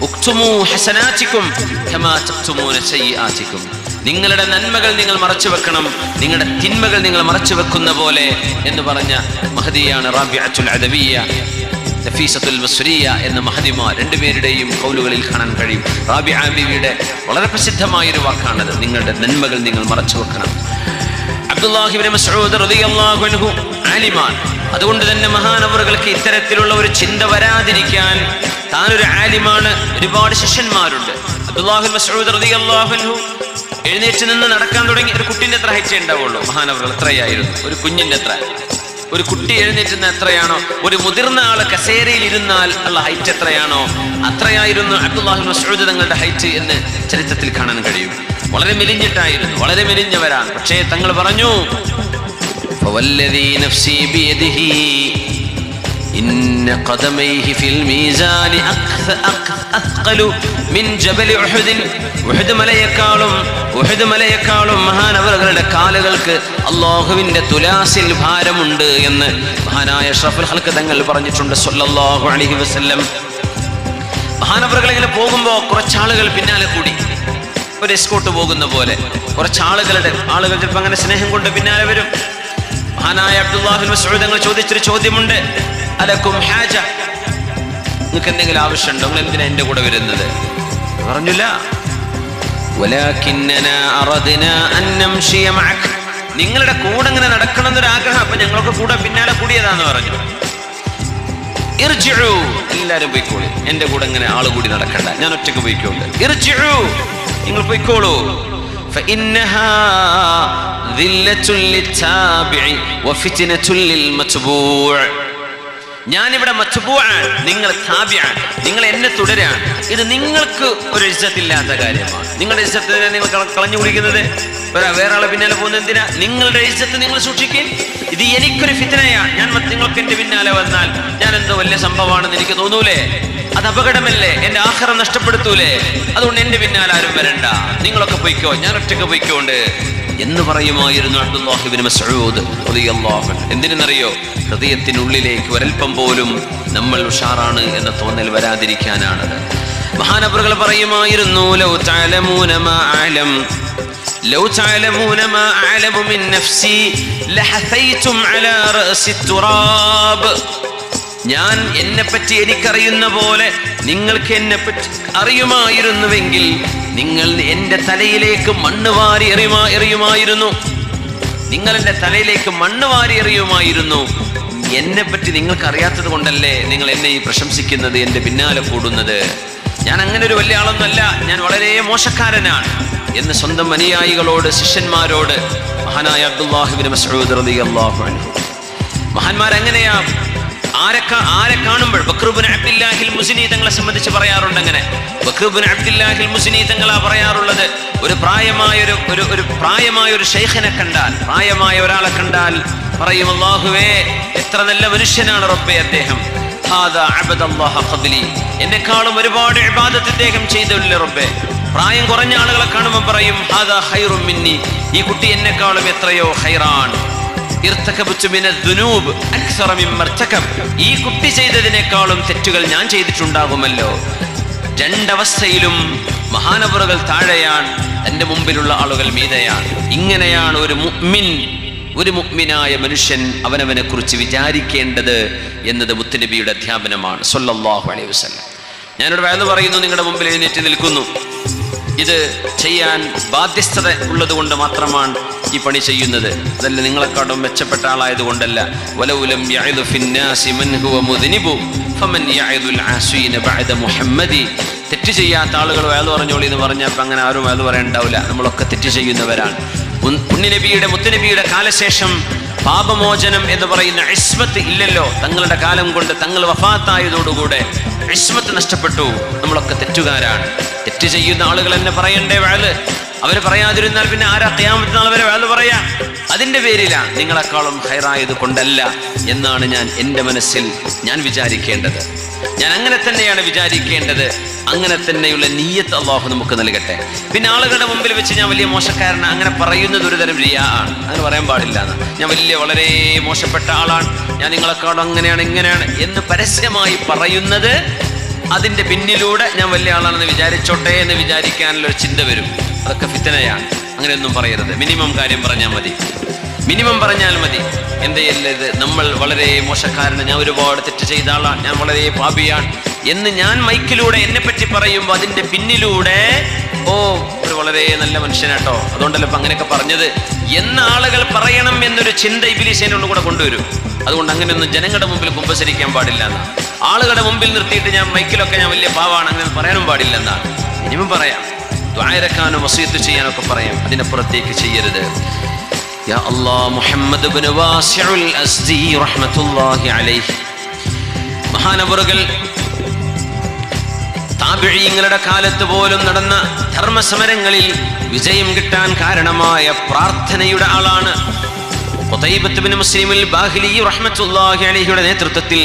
ഉക്തുമു ഹസനാതികും കമാ തക്തുമൂന സയ്യിആതികും. നിങ്ങളുടെ നന്മകൾ നിങ്ങൾ മറച്ചു വെക്കണം, നിങ്ങളുടെ തിന്മകൾ നിങ്ങൾ മറച്ചു വെക്കുന്ന പോലെ എന്ന് പറഞ്ഞ മഹദിയാണ് റാബിഅത്തുൽ അദവിയ്യ, നഫീസത്തുൽ മസ്രിയ എന്ന മഹദിമാർ. രണ്ടുപേരുടെയും ഖൗലുകളിൽ കാണാൻ കഴിയും. റാബിഅ ബീവിയുടെ വളരെ പ്രസിദ്ധമായൊരു വാക്കാണത്, നിങ്ങളുടെ നന്മകൾ നിങ്ങൾ മറച്ചു വെക്കണം. അബ്ദുല്ലാഹി ഇബ്നു മസ്ഊദ് റളിയല്ലാഹു അൻഹു ആലിമാൻ, അതുകൊണ്ട് തന്നെ മഹാനവറുകൾക്ക് ഇത്തരത്തിലുള്ള ഒരു ചിന്ത വരാതിരിക്കാൻ, താനൊരു ആലിമാണ്, ഒരുപാട് ശിഷ്യന്മാരുണ്ട്. അബ്ദുല്ലാഹി മസ്ഊദ് റളിയല്ലാഹു അൻഹു എഴുന്നേറ്റ് നിന്ന് നടക്കാൻ തുടങ്ങി. ഒരു കുട്ടിന്റെ എത്ര ഹൈറ്റ് ഉണ്ടാവുള്ളൂ, മഹാനവറുകൾ എത്രയായിരുന്നു? ഒരു കുഞ്ഞിന്റെ എത്ര. ഒരു കുട്ടി എഴുന്നേറ്റുന്ന എത്രയാണോ, ഒരു മുതിർന്ന ആള് കസേരയിൽ ഇരുന്നാൽ ഉള്ള ഹൈറ്റ് എത്രയാണോ അത്രയായിരുന്നു അബ്ദുല്ലാഹി മസ്ഊദ് തങ്ങളുടെ ഹൈറ്റ് എന്ന് ചരിത്രത്തിൽ കാണാൻ കഴിയും. വളരെ മെലിഞ്ഞിട്ടായിരുന്നു, വളരെ മെലിഞ്ഞവരാണ്. പക്ഷേ തങ്ങൾ പറഞ്ഞു, ഫവല്ലദീ നഫ്സി ബിയദിഹി ഇന്ന ഖദമൈഹി ഫിൽ മീസാനി അഖ്ഖലു മിൻ ജബലി ഉഹുദ്. ഉഹുദ് മലയേക്കാളും മഹാനവറുകളുടെ കാലുകൾക്ക് അല്ലാഹുവിന്റെ തുലാസിൽ ഭാരമുണ്ട് എന്ന് മഹാനായ അഷ്റഫുൽ ഖൽഖ് തങ്ങൾ പറഞ്ഞിട്ടുണ്ട് സ്വല്ലല്ലാഹു അലൈഹി വസല്ലം. മഹാനവറുകൾ ഇങ്ങനെ പോകുമ്പോൾ കുറച്ചാളുകൾ പിന്നാലെ കൂടി, ഒരു എസ്കോട്ട് പോകുന്ന പോലെ കുറച്ചാളുകൾ ചിലപ്പോൾ അങ്ങനെ സ്നേഹം കൊണ്ട് പിന്നാലെ വരും. മഹാനായ അബ്ദുല്ലാഹി മസ്ഊദ് തങ്ങൾ ചോദിച്ചൊരു ചോദ്യമുണ്ട്, അലക്കും ഹാജ, നിങ്ങൾക്ക് എന്തെങ്കിലും ആവശ്യമുണ്ടോ? നിങ്ങൾ എന്തിനാ എന്റെ കൂടെ വരുന്നത്? പറഞ്ഞില്ല, വലാകിന്നനാ അറദ്നാ അൻ നംശിയ മഅക, നിങ്ങളുടെ കൂടെ ഇങ്ങനെ നടക്കണം എന്നൊരാഗ്രഹം, അപ്പൊ ഞങ്ങളൊക്കെ കൂടെ പിന്നാലെ കൂടിയതാന്ന് പറഞ്ഞു. ഇർജിഉ, എല്ലാരും പോയിക്കോളൂ, എന്റെ കൂടെ ഇങ്ങനെ ആള് കൂടി നടക്കണ്ട, ഞാൻ ഒറ്റയ്ക്ക് പോയിക്കോളൂ. ഇർജിഉ, നിങ്ങൾ പോയിക്കോളൂ. ഫഇന്നഹാ ദില്ലത്തുൽ ലിത്താബിഇ വഫിത്നത്തുൽ ലിൽമത്ബൂഅ. ഞാനിവിടെ മത്ബൂഅാണ്, നിങ്ങൾ താബിഅാണ്, നിങ്ങൾ എന്നെ തുടരാണ്. ഇത് നിങ്ങൾക്ക് ഒരു ഇസ്സത്തില്ലാത്ത കാര്യമാണ്. നിങ്ങളുടെ ഇസ്സത്തിനെ നിങ്ങൾ കളഞ്ഞു കുടിക്കുന്നത്, വേറെ ആളെ പിന്നാലെ പോകുന്നത് എന്തിനാ? നിങ്ങളുടെ ഇസ്സത്ത് നിങ്ങൾ സൂക്ഷിക്കും. ഇത് എനിക്കൊരു ഫിത്നയാണ്. ഞാൻ നിങ്ങൾക്ക് എന്റെ പിന്നാലെ വന്നാൽ ഞാൻ എന്തോ വലിയ സംഭവമാണെന്ന് എനിക്ക് തോന്നൂലേ? അത് അപകടമല്ലേ? എന്റെ ആഖിറം നഷ്ടപ്പെടുത്തൂലേ? അതുകൊണ്ട് എന്റെ പിന്നാലെ ആരും വരണ്ട, നിങ്ങളൊക്കെ പൊയ്ക്കോ, ഞാൻ ഒറ്റയ്ക്ക് പൊയ്ക്കോണ്ട് എന്ന് പറയുമായിരുന്നു അബ്ദുല്ലാഹി ഇബ്നു മസ്ഊദ് റളിയല്ലാഹു അൻഹു. എന്തിനെന്നറിയോ? ഹൃദയത്തിനുള്ളിലേക്ക് ഒരൽപ്പം പോലും നമ്മൾ ഉഷാറാണ് എന്ന തോന്നൽ വരാതിരിക്കാനാണത്. മഹാനവറുകൾ പറയുമായിരുന്നു, ലൗ തഅലമൂന മാ അഅലം ലൗ തഅലമൂന മാ അഅലമു മിൻ നഫ്സി ലഹസൈതും അലാ റഅസി തുറാബ്. ഞാൻ എന്നെപ്പറ്റി എനിക്കറിയുന്ന പോലെ നിങ്ങൾക്ക് എന്നെപ്പറ്റി അറിയുമായിരുന്നുവെങ്കിൽ നിങ്ങൾ എൻ്റെ തലയിലേക്ക് മണ്ണ് വാരി എറിയുമായിരുന്നു. നിങ്ങൾ എൻ്റെ തലയിലേക്ക് മണ്ണ് വാരി എറിയുമായിരുന്നു. എന്നെപ്പറ്റി നിങ്ങൾക്ക് അറിയാത്തത് കൊണ്ടല്ലേ നിങ്ങൾ എന്നെ ഈ പ്രശംസിക്കുന്നത്, എൻ്റെ പിന്നാലെ കൂടുന്നത്. ഞാൻ അങ്ങനെ ഒരു വലിയ ആളൊന്നുമല്ല, ഞാൻ വളരെ മോശക്കാരനാണ് എന്ന് സ്വന്തം അനുയായികളോട്, ശിഷ്യന്മാരോട് മഹാനായ അബ്ദുല്ലാഹി ഇബ്നു മസ്ഊദ് റളിയല്ലാഹു അൻഹു. മഹാന്മാരെങ്ങനെയാ? ആരെ കാണുമ്പോൾ ബക്ർ ഇബ്നു അബ്ദില്ലാഹിൽ മുസ്നി തങ്ങളെ സംബന്ധിച്ച് പറയാറുണ്ട്. അങ്ങനെ ബക്ർ ഇബ്നു അബ്ദില്ലാഹിൽ മുസ്നി തങ്ങളാ പറയാറുള്ളത്, ഒരു പ്രായമായ ഒരു ശൈഖിനെ കണ്ടാൽ, പ്രായമായ ഒരാളെ കണ്ടാൽ പറയും, അല്ലാഹുവേ എത്ര നല്ല മനുഷ്യനാണ് റബ്ബേ അദ്ദേഹം. ഹാദാ അബ്ദുല്ലാഹ ഖബ്ലി, എന്നെക്കാളും ഒരുപാട് ഇബാദത്ത് അദ്ദേഹം ചെയ്തില്ല റബ്ബേ. പ്രായം കുറഞ്ഞ ആളുകളെ കാണുമ്പോൾ പറയും, ഹാദാ ഖൈറും മിന്നി, ഈ കുട്ടി എന്നെക്കാളും എത്രയോ ഖൈറാണ്. ഈ കുട്ടി ചെയ്തതിനേക്കാളും തെറ്റുകൾ ഞാൻ ചെയ്തിട്ടുണ്ടാകുമല്ലോ. രണ്ടവസ്ഥയിലും മഹാനവറുകൾ താഴെയാണ്, എന്റെ മുമ്പിലുള്ള ആളുകൾ മീതയാണ്. ഇങ്ങനെയാണ് ഒരു മുഅ്മിനായ മനുഷ്യൻ അവനവനെ കുറിച്ച് വിചാരിക്കേണ്ടത് എന്നത് മുത്തുനബിയുടെ അധ്യാപനമാണ് സ്വല്ലല്ലാഹു അലൈഹി വസല്ലം. ഞാനൊരു വയല് പറയുന്നു, നിങ്ങളുടെ മുമ്പിൽ എഴുന്നേറ്റ് നിൽക്കുന്നു. ഇത് ചെയ്യാൻ ബാധ്യസ്ഥത ഉള്ളത് കൊണ്ട് മാത്രമാണ് ഈ പണി ചെയ്യുന്നത്. അതല്ല നിങ്ങളെക്കാളും മെച്ചപ്പെട്ട ആളായതുകൊണ്ടല്ല. വലൗലം യഅദു ഫിന്നാസി മൻ ഹുവ മുദ്നിബു ഫമൻ യഅദുൽ ആസീന ബഅദ മുഹമ്മദി. തെറ്റ് ചെയ്യാത്ത ആളുകൾ വയല് പറഞ്ഞോളി എന്ന് പറഞ്ഞപ്പോൾ അങ്ങനെ ആരും വയല് പറയാനുണ്ടാവില്ല. നമ്മളൊക്കെ തെറ്റ് ചെയ്യുന്നവരാണ്. മുത്തുനബിയുടെ കാലശേഷം പാപമോചനം എന്ന് പറയുന്ന ഇസ്മത്ത് ഇല്ലല്ലോ. തങ്ങളുടെ കാലം കൊണ്ട് തങ്ങൾ വഫാത്തായതോടുകൂടെ ഇസ്മത്ത് നഷ്ടപ്പെട്ടു. നമ്മളൊക്കെ തെറ്റുകാരാണ്. തെറ്റ് ചെയ്യുന്ന ആളുകൾ എന്നെ പറയണ്ടേ വയല്? അവര് പറയാതിരുന്നാൽ പിന്നെ ആരാ ഖിയാമത്ത് നാൾ വരെ വയല് പറയാ? അതിന്റെ പേരിലാണ്, നിങ്ങളെക്കാളും ഹൈറായത് കൊണ്ടല്ല എന്നാണ് എൻ്റെ മനസ്സിൽ ഞാൻ വിചാരിക്കേണ്ടത്. ഞാൻ അങ്ങനെ തന്നെയാണ് വിചാരിക്കേണ്ടത്. അങ്ങനെ തന്നെയുള്ള നിയ്യത്ത് അല്ലാഹു നമുക്ക് നൽകട്ടെ. പിന്നെ ആളുകളുടെ മുമ്പിൽ വെച്ച് ഞാൻ വലിയ മോശക്കാരനാണ് അങ്ങനെ പറയുന്നത് ഒരു തരം റിയാ ആണ്. അങ്ങനെ പറയാൻ പാടില്ല. ഞാൻ വളരെ മോശപ്പെട്ട ആളാണ്, ഞാൻ നിങ്ങളെക്കാളും അങ്ങനെയാണ് ഇങ്ങനെയാണ് എന്ന് പരസ്യമായി പറയുന്നത്, അതിന്റെ പിന്നിലൂടെ ഞാൻ വലിയ ആളാണെന്ന് വിചാരിച്ചോട്ടെ എന്ന് വിചാരിക്കാനുള്ളൊരു ചിന്ത വരും. അതൊക്കെ ഫിത്നയാണ്. അങ്ങനെയൊന്നും പറയരുത്. മിനിമം കാര്യം പറഞ്ഞാൽ മതി, മിനിമം പറഞ്ഞാൽ മതി. എന്തേത് നമ്മൾ വളരെ മോശക്കാരന്, ഞാൻ ഒരുപാട് തെറ്റ് ചെയ്ത ആളാണ്, ഞാൻ വളരെ പാപിയാണ് എന്ന് ഞാൻ മൈക്കിലൂടെ എന്നെപ്പറ്റി പറയുമ്പോൾ അതിന്റെ പിന്നിലൂടെ ഒരു വളരെ നല്ല മനുഷ്യനാട്ടോ, അതുകൊണ്ടല്ലോ ഇപ്പം അങ്ങനെയൊക്കെ പറഞ്ഞത് എന്ന ആളുകൾ പറയണം എന്നൊരു ചിന്ത ഇബ്ലീസ് അതിൻ്റെ കൂടെ കൊണ്ടുവരും. അതുകൊണ്ട് അങ്ങനെയൊന്നും ജനങ്ങളുടെ മുമ്പിൽ കുമ്പസരിക്കാൻ പാടില്ല എന്നാണ്. ആളുകളുടെ മുമ്പിൽ നിർത്തിയിട്ട് ഞാൻ മൈക്കിലൊക്കെ ഞാൻ വലിയ പാവാണ് അങ്ങനെ പറയാനും പാടില്ല എന്നാണ്. ഇനിയും പറയാം, ദുആയിരക്കാനും വസിയത്ത് ചെയ്യാനൊക്കെ പറയാം, അതിനപ്പുറത്തേക്ക് ചെയ്യരുത്. യാ അല്ലാഹ്, മുഹമ്മദ് ഇബ്നു വാസിഉൽ അസ്ദി റഹ്മത്തുള്ളാഹി അലൈഹി മഹാനവറുകൾ താബിഈങ്ങളുടെ കാലത്ത് പോലും നടന്ന ധർമ്മസമരങ്ങളിൽ വിജയം കിട്ടാൻ കാരണമായ പ്രാർത്ഥനയുടെ ആളാണ്. ഖുതൈബത്ത് ഇബ്നു മുസ്ലിമുൽ ബാഹിലി റഹ്മത്തുള്ളാഹി അലൈഹിയുടെ നേതൃത്വത്തിൽ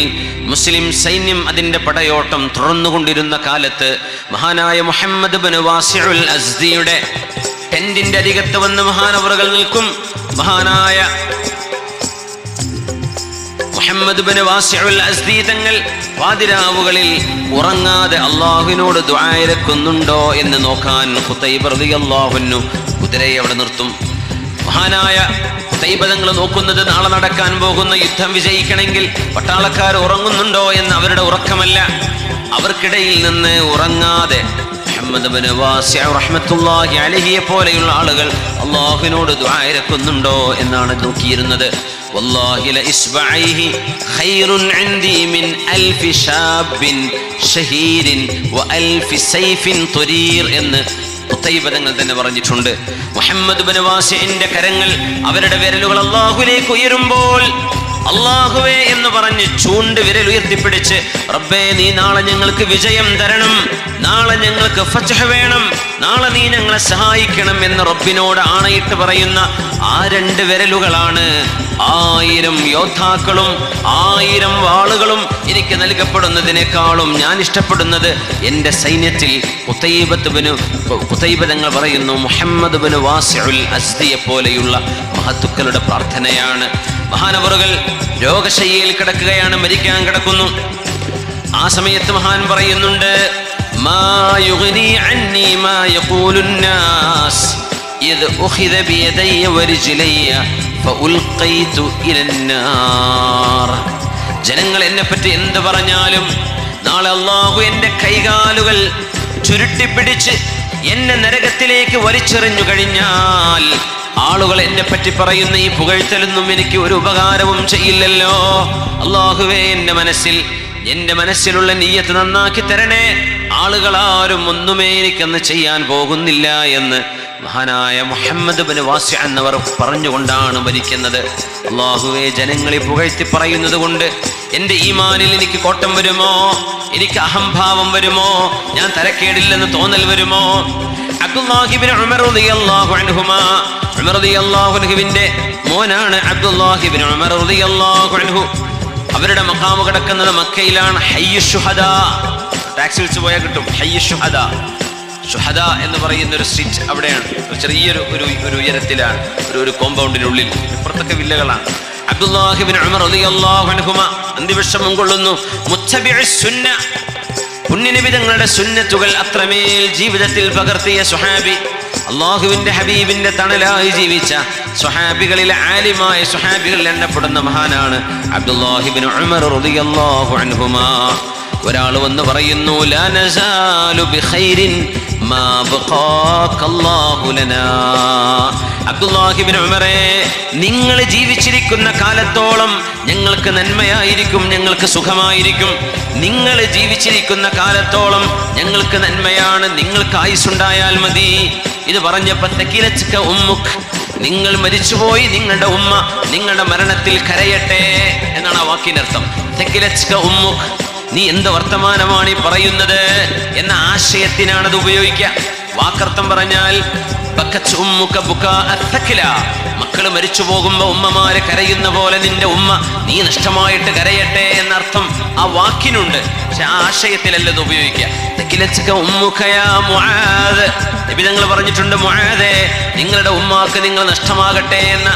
മുസ്ലിം സൈന്യം അതിന്റെ പടയോട്ടം തുടർന്നുകൊണ്ടിരുന്ന കാലത്ത് മഹാനായ മുഹമ്മദ് ഇബ്നു വാസിഉൽ അസ്ദിയുടെ ടെന്റിന്റെ അരികത്ത് വന്ന് മഹാനവറുകൾ നിൽക്കും. മഹാനായ മുഹമ്മദ് ഇബ്നു വാസിഉൽ അസ്ദി തങ്ങൾ വാതിരാവുകളിൽ ഉറങ്ങാതെ അള്ളാഹുവിനോട് ദുആ ഇരക്കുന്നുണ്ടോ എന്ന് നോക്കാൻ ഖുതൈബ റളിയല്ലാഹു അൻഹു കുതിരയെ അവിടെ നിർത്തും. മഹാനായ ഖുതൈബ തങ്ങൾ നോക്കുന്നത് നാളെ നടക്കാൻ പോകുന്ന യുദ്ധം വിജയിക്കണമെങ്കിൽ പട്ടാളക്കാർ ഉറങ്ങുന്നുണ്ടോ എന്ന് അവരുടെ ഉറക്കമല്ല, അവർക്കിടയിൽ നിന്ന് ഉറങ്ങാതെ മുഹമ്മദ് ഇബ്നു വാസിഉ റഹ്മത്തുള്ളാഹി അലൈഹിയെ പോലെയുള്ള ആളുകൾ അള്ളാഹുവിനോട് ദുആ ഇരക്കുന്നുണ്ടോ എന്നാണ് നോക്കിയിരുന്നത്. വല്ലാഹി ലഇസ്ബഅൈഹി ഖൈറുൻ ഇൻദി മിൻ അൽഫി ശാബിൻ ഷഹീരിൻ വഅൽഫി സൈഫിൻ തുരീർ എന്ന് ഖുതൈബ തങ്ങൾ തന്നെ പറഞ്ഞിട്ടുണ്ട്. മുഹമ്മദ് ഇബ്നു വാസിഇന്റെ കരങ്ങൾ, അവരുടെ വിരലുകൾ അല്ലാഹുവിലേക്ക് ഉയരുമ്പോൾ അല്ലാഹുവേ എന്ന് പറഞ്ഞ് ചൂണ്ട് വിരൽ ഉയർത്തിപ്പിടിച്ച് റബ്ബേ നീ നാളെ ഞങ്ങൾക്ക് വിജയം തരണം, നാളെ ഞങ്ങൾക്ക് ഫത്ഹ് വേണം, നാളെ നീ ഞങ്ങളെ സഹായിക്കണം എന്ന് റബ്ബിനോട് ആണയിട്ട് പറയുന്ന ആ രണ്ട് വിരലുകളാണ് 1000 യോദ്ധാക്കളും 1000 വാളുകളും എനിക്ക് നൽകപ്പെടുന്നതിനേക്കാളും ഞാൻ ഇഷ്ടപ്പെടുന്നത് എൻ്റെ സൈന്യത്തിൽ ഖുതൈബ തങ്ങൾ പറയുന്നു മുഹമ്മദ് ഇബ്നു വാസിഉൽ അസ്ദിയെ പോലെയുള്ള മഹത്തുക്കളുടെ പ്രാർത്ഥനയാണ്. മഹാനവറുകൾ രോഗശയ്യയിൽ കിടക്കുകയാണ്, മരിക്കാൻ കിടക്കുന്നു. ആ സമയത്ത് മഹാൻ പറയുന്നുണ്ട്, മാ യുഗ്നി അന്നി മാ യഖൂലുൻ നാസ് ഇദ് ഉഖിദ ബിയദയ്യ വരിജ്ലയ്യ ഫഉൽഖൈതു ഇലന്നാർ. ജനങ്ങൾ എന്നെപ്പറ്റി എന്ത് പറഞ്ഞാലും നാളെ അല്ലാഹു എൻ്റെ കൈകാലുകൾ ചുരുട്ടിപ്പിടിച്ച് എന്നെ നരകത്തിലേക്ക് വലിച്ചെറിഞ്ഞു കഴിഞ്ഞാൽ ആളുകൾ എന്നെ പറ്റി പറയുന്ന ഈ പുകഴ്ത്തലൊന്നും എനിക്ക് ഒരു ഉപകാരവും ചെയ്യില്ലല്ലോ. അല്ലാഹുവേ, എൻ്റെ മനസ്സിലുള്ള നിയ്യത്ത് നന്നാക്കി തരണേ, ആളുകളാരും ഒന്നുമേ എനിക്കന്ന് ചെയ്യാൻ പോകുന്നില്ല എന്ന് മഹാനായ മുഹമ്മദ് ഇബ്നു വാസിഅ എന്നവർ പറഞ്ഞുകൊണ്ടാണ് മരിക്കുന്നത്. അല്ലാഹുവേ, ജനങ്ങളെ പുകഴ്ത്തി പറയുന്നത് കൊണ്ട് എൻ്റെ ഈമാനിൽ എനിക്ക് കോട്ടം വരുമോ, എനിക്ക് അഹംഭാവം വരുമോ, ഞാൻ തരക്കേടില്ലെന്ന് തോന്നൽ വരുമോ? അബ്ദുല്ലാഹി ഇബ്നു ഉമർ റളിയല്ലാഹു അൻഹുമാ, ഉമർ റളിയല്ലാഹു അൻഹുവിന്റെ മോനാണ് അബ്ദുല്ലാഹി ഇബ്നു ഉമർ റളിയല്ലാഹു അൻഹു. അവരുടെ മഖാമ് കിടക്കുന്നത് മക്കയിലാണ്. ഹയ്യു ശുഹദാ, ടാക്സി വിളിച്ച് പോയാൽ കിട്ടും. ഹയ്യു ശുഹദാ, ഷുഹദ എന്ന് പറയുന്ന ഒരു സ്ട്രീറ്റ് അവിടെയാണ്. ചെറിയൊരു ഒരു ഉയരത്തിലാണ്, ഒരു കോമ്പൗണ്ടിനുള്ളിൽ. ഇപ്പുറത്തൊക്കെ വില്ലകളാണ്. അബ്ദുല്ലാഹി ഇബ്നു ഉമർ റളിയല്ലാഹു അൻഹുമാ അന്ത്യവിഷമം കൊള്ളുന്നു. മുത്തബിഉസ് സുന്ന, പുണ്യനബി തങ്ങളുടെ സുന്നത്തുകൾ അത്രമേൽ ജീവിതത്തിൽ പകർത്തിയ സ്വഹാബി, അള്ളാഹുവിന്റെ ഹബീബിന്റെ തണലായി ജീവിച്ച സ്വഹാബികളിലെ ആലിമായ സ്വഹാബികളിൽ എണ്ണപ്പെടുന്ന മഹാനാണ് അബ്ദുല്ലാഹി ഇബ്നു ഉമർ റളിയല്ലാഹു അൻഹുമാ. ഒരാൾ വന്ന് പറയുന്നു, ലാ നസാലു ബിഖൈരിൻ മാ ബഖാകല്ലാഹു ലനാ. അബ്ദുല്ലാഹി ഇബ്നു ഉമറേ, നിങ്ങൾ ജീവിച്ചിരിക്കുന്ന കാലത്തോളം ഞങ്ങൾക്ക് നന്മയായിരിക്കും, ഞങ്ങൾക്ക് സുഖമായിരിക്കും. നിങ്ങൾ ജീവിച്ചിരിക്കുന്ന കാലത്തോളം ഞങ്ങൾക്ക് നന്മയാണ്, നിങ്ങൾക്ക് ആയുസ്സുണ്ടായാൽ മതി. ഇത് പറഞ്ഞപ്പോൾ തകിലത്ക ഉമ്മുക്, നിങ്ങൾ മരിച്ചുപോയി, നിങ്ങളുടെ ഉമ്മ നിങ്ങളുടെ മരണത്തിൽ കരയട്ടെ എന്നാണ് ആ വാക്കിന്റെ അർത്ഥം. തകിലത്ക ഉമ്മുക്, നീ എന്ത് വർത്തമാനമാണ് ഈ പറയുന്നത് എന്ന ആശയത്തിനാണത് ഉപയോഗിക്കുക. വാക്കർത്ഥം പറഞ്ഞാൽ മക്കള് മരിച്ചു പോകുമ്പോ ഉമ്മമാര് കരയുന്ന പോലെ നിന്റെ ഉമ്മ നീ നഷ്ടമായിട്ട് കരയട്ടെ എന്നർത്ഥം ആ വാക്കിനുണ്ട്. പക്ഷെ ആ ആശയത്തിലല്ലത് ഉപയോഗിക്കുക. നബി തങ്ങൾ പറഞ്ഞിട്ടുണ്ട്, മുആദേ, നിങ്ങളുടെ ഉമ്മാക്ക് നിങ്ങൾ നഷ്ടമാകട്ടെ എന്ന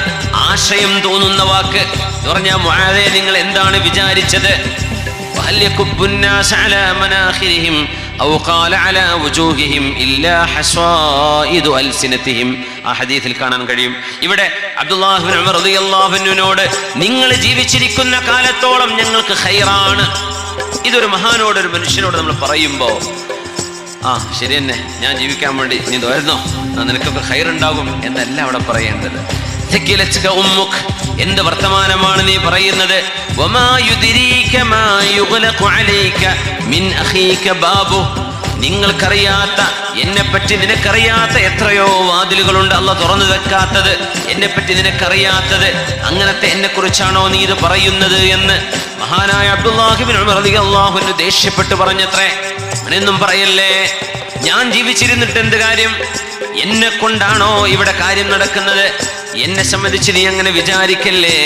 ആശയം തോന്നുന്ന വാക്ക് എന്ന് പറഞ്ഞാൽ, മുആദേ, നിങ്ങൾ എന്താണ് വിചാരിച്ചത്? وهل يكب الناس على مناخرهم أو قال على وجوههم إلا حصائد ألسنتهم. ആ ഹദീസിൽ കാണാൻ കഴിയും. ഇവിടെ അബ്ദുല്ലാഹി ഇബ്നു ഉമർ റളിയല്ലാഹു അൻഹുവിനോട് നിങ്ങൾ ജീവിച്ചിരിക്കുന്ന കാലത്തോളം ഞങ്ങൾക്ക് ഖൈറാണ്. ഇതൊരു മഹാനോട്, ഒരു മനുഷ്യനോട് നമ്മൾ പറയുമ്പോൾ, ആ ശരി തന്നെ, ഞാൻ ജീവിക്കാൻ വേണ്ടി നീ തോരുന്നോ, നിനക്കൊക്കെ ഖൈറുണ്ടാകും എന്നല്ല അവിടെ പറയേണ്ടത്. തഖിലത്ക ഉമ്മുക്, എന്ത് വർത്തമാനമാണ് നീ പറയുന്നത്? വമാ യുദ്രീക മാ യുഗ്ലഖു അലൈക മിൻ അഖീക ബാബു, നിങ്ങൾക്കറിയാത്ത, എന്നെപ്പറ്റി നിനക്കറിയാത്ത എത്രയോ വാതിലുകളുണ്ട് അല്ലാഹ് തുറന്നു വെക്കാത്തത്, എന്നെപ്പറ്റി നിനക്കറിയാത്തത്. അങ്ങനത്തെ എന്നെ കുറിച്ചാണോ നീ ഇത് പറയുന്നത് എന്ന് മഹാനായ അബ്ദുല്ലാഹി ഇബ്നു ഉമർ റളിയല്ലാഹു അൻഹു ദേഷ്യപ്പെട്ട് പറഞ്ഞത്രേ. അങ്ങനെയൊന്നും പറയല്ലേ, ഞാൻ ജീവിച്ചിരുന്നിട്ട് എന്ത് കാര്യം? എന്നെ കൊണ്ടാണോ ഇവിടെ കാര്യം നടക്കുന്നത്? എന്നെ സംബന്ധിച്ച് നീ അങ്ങനെ വിചാരിക്കല്ലേ.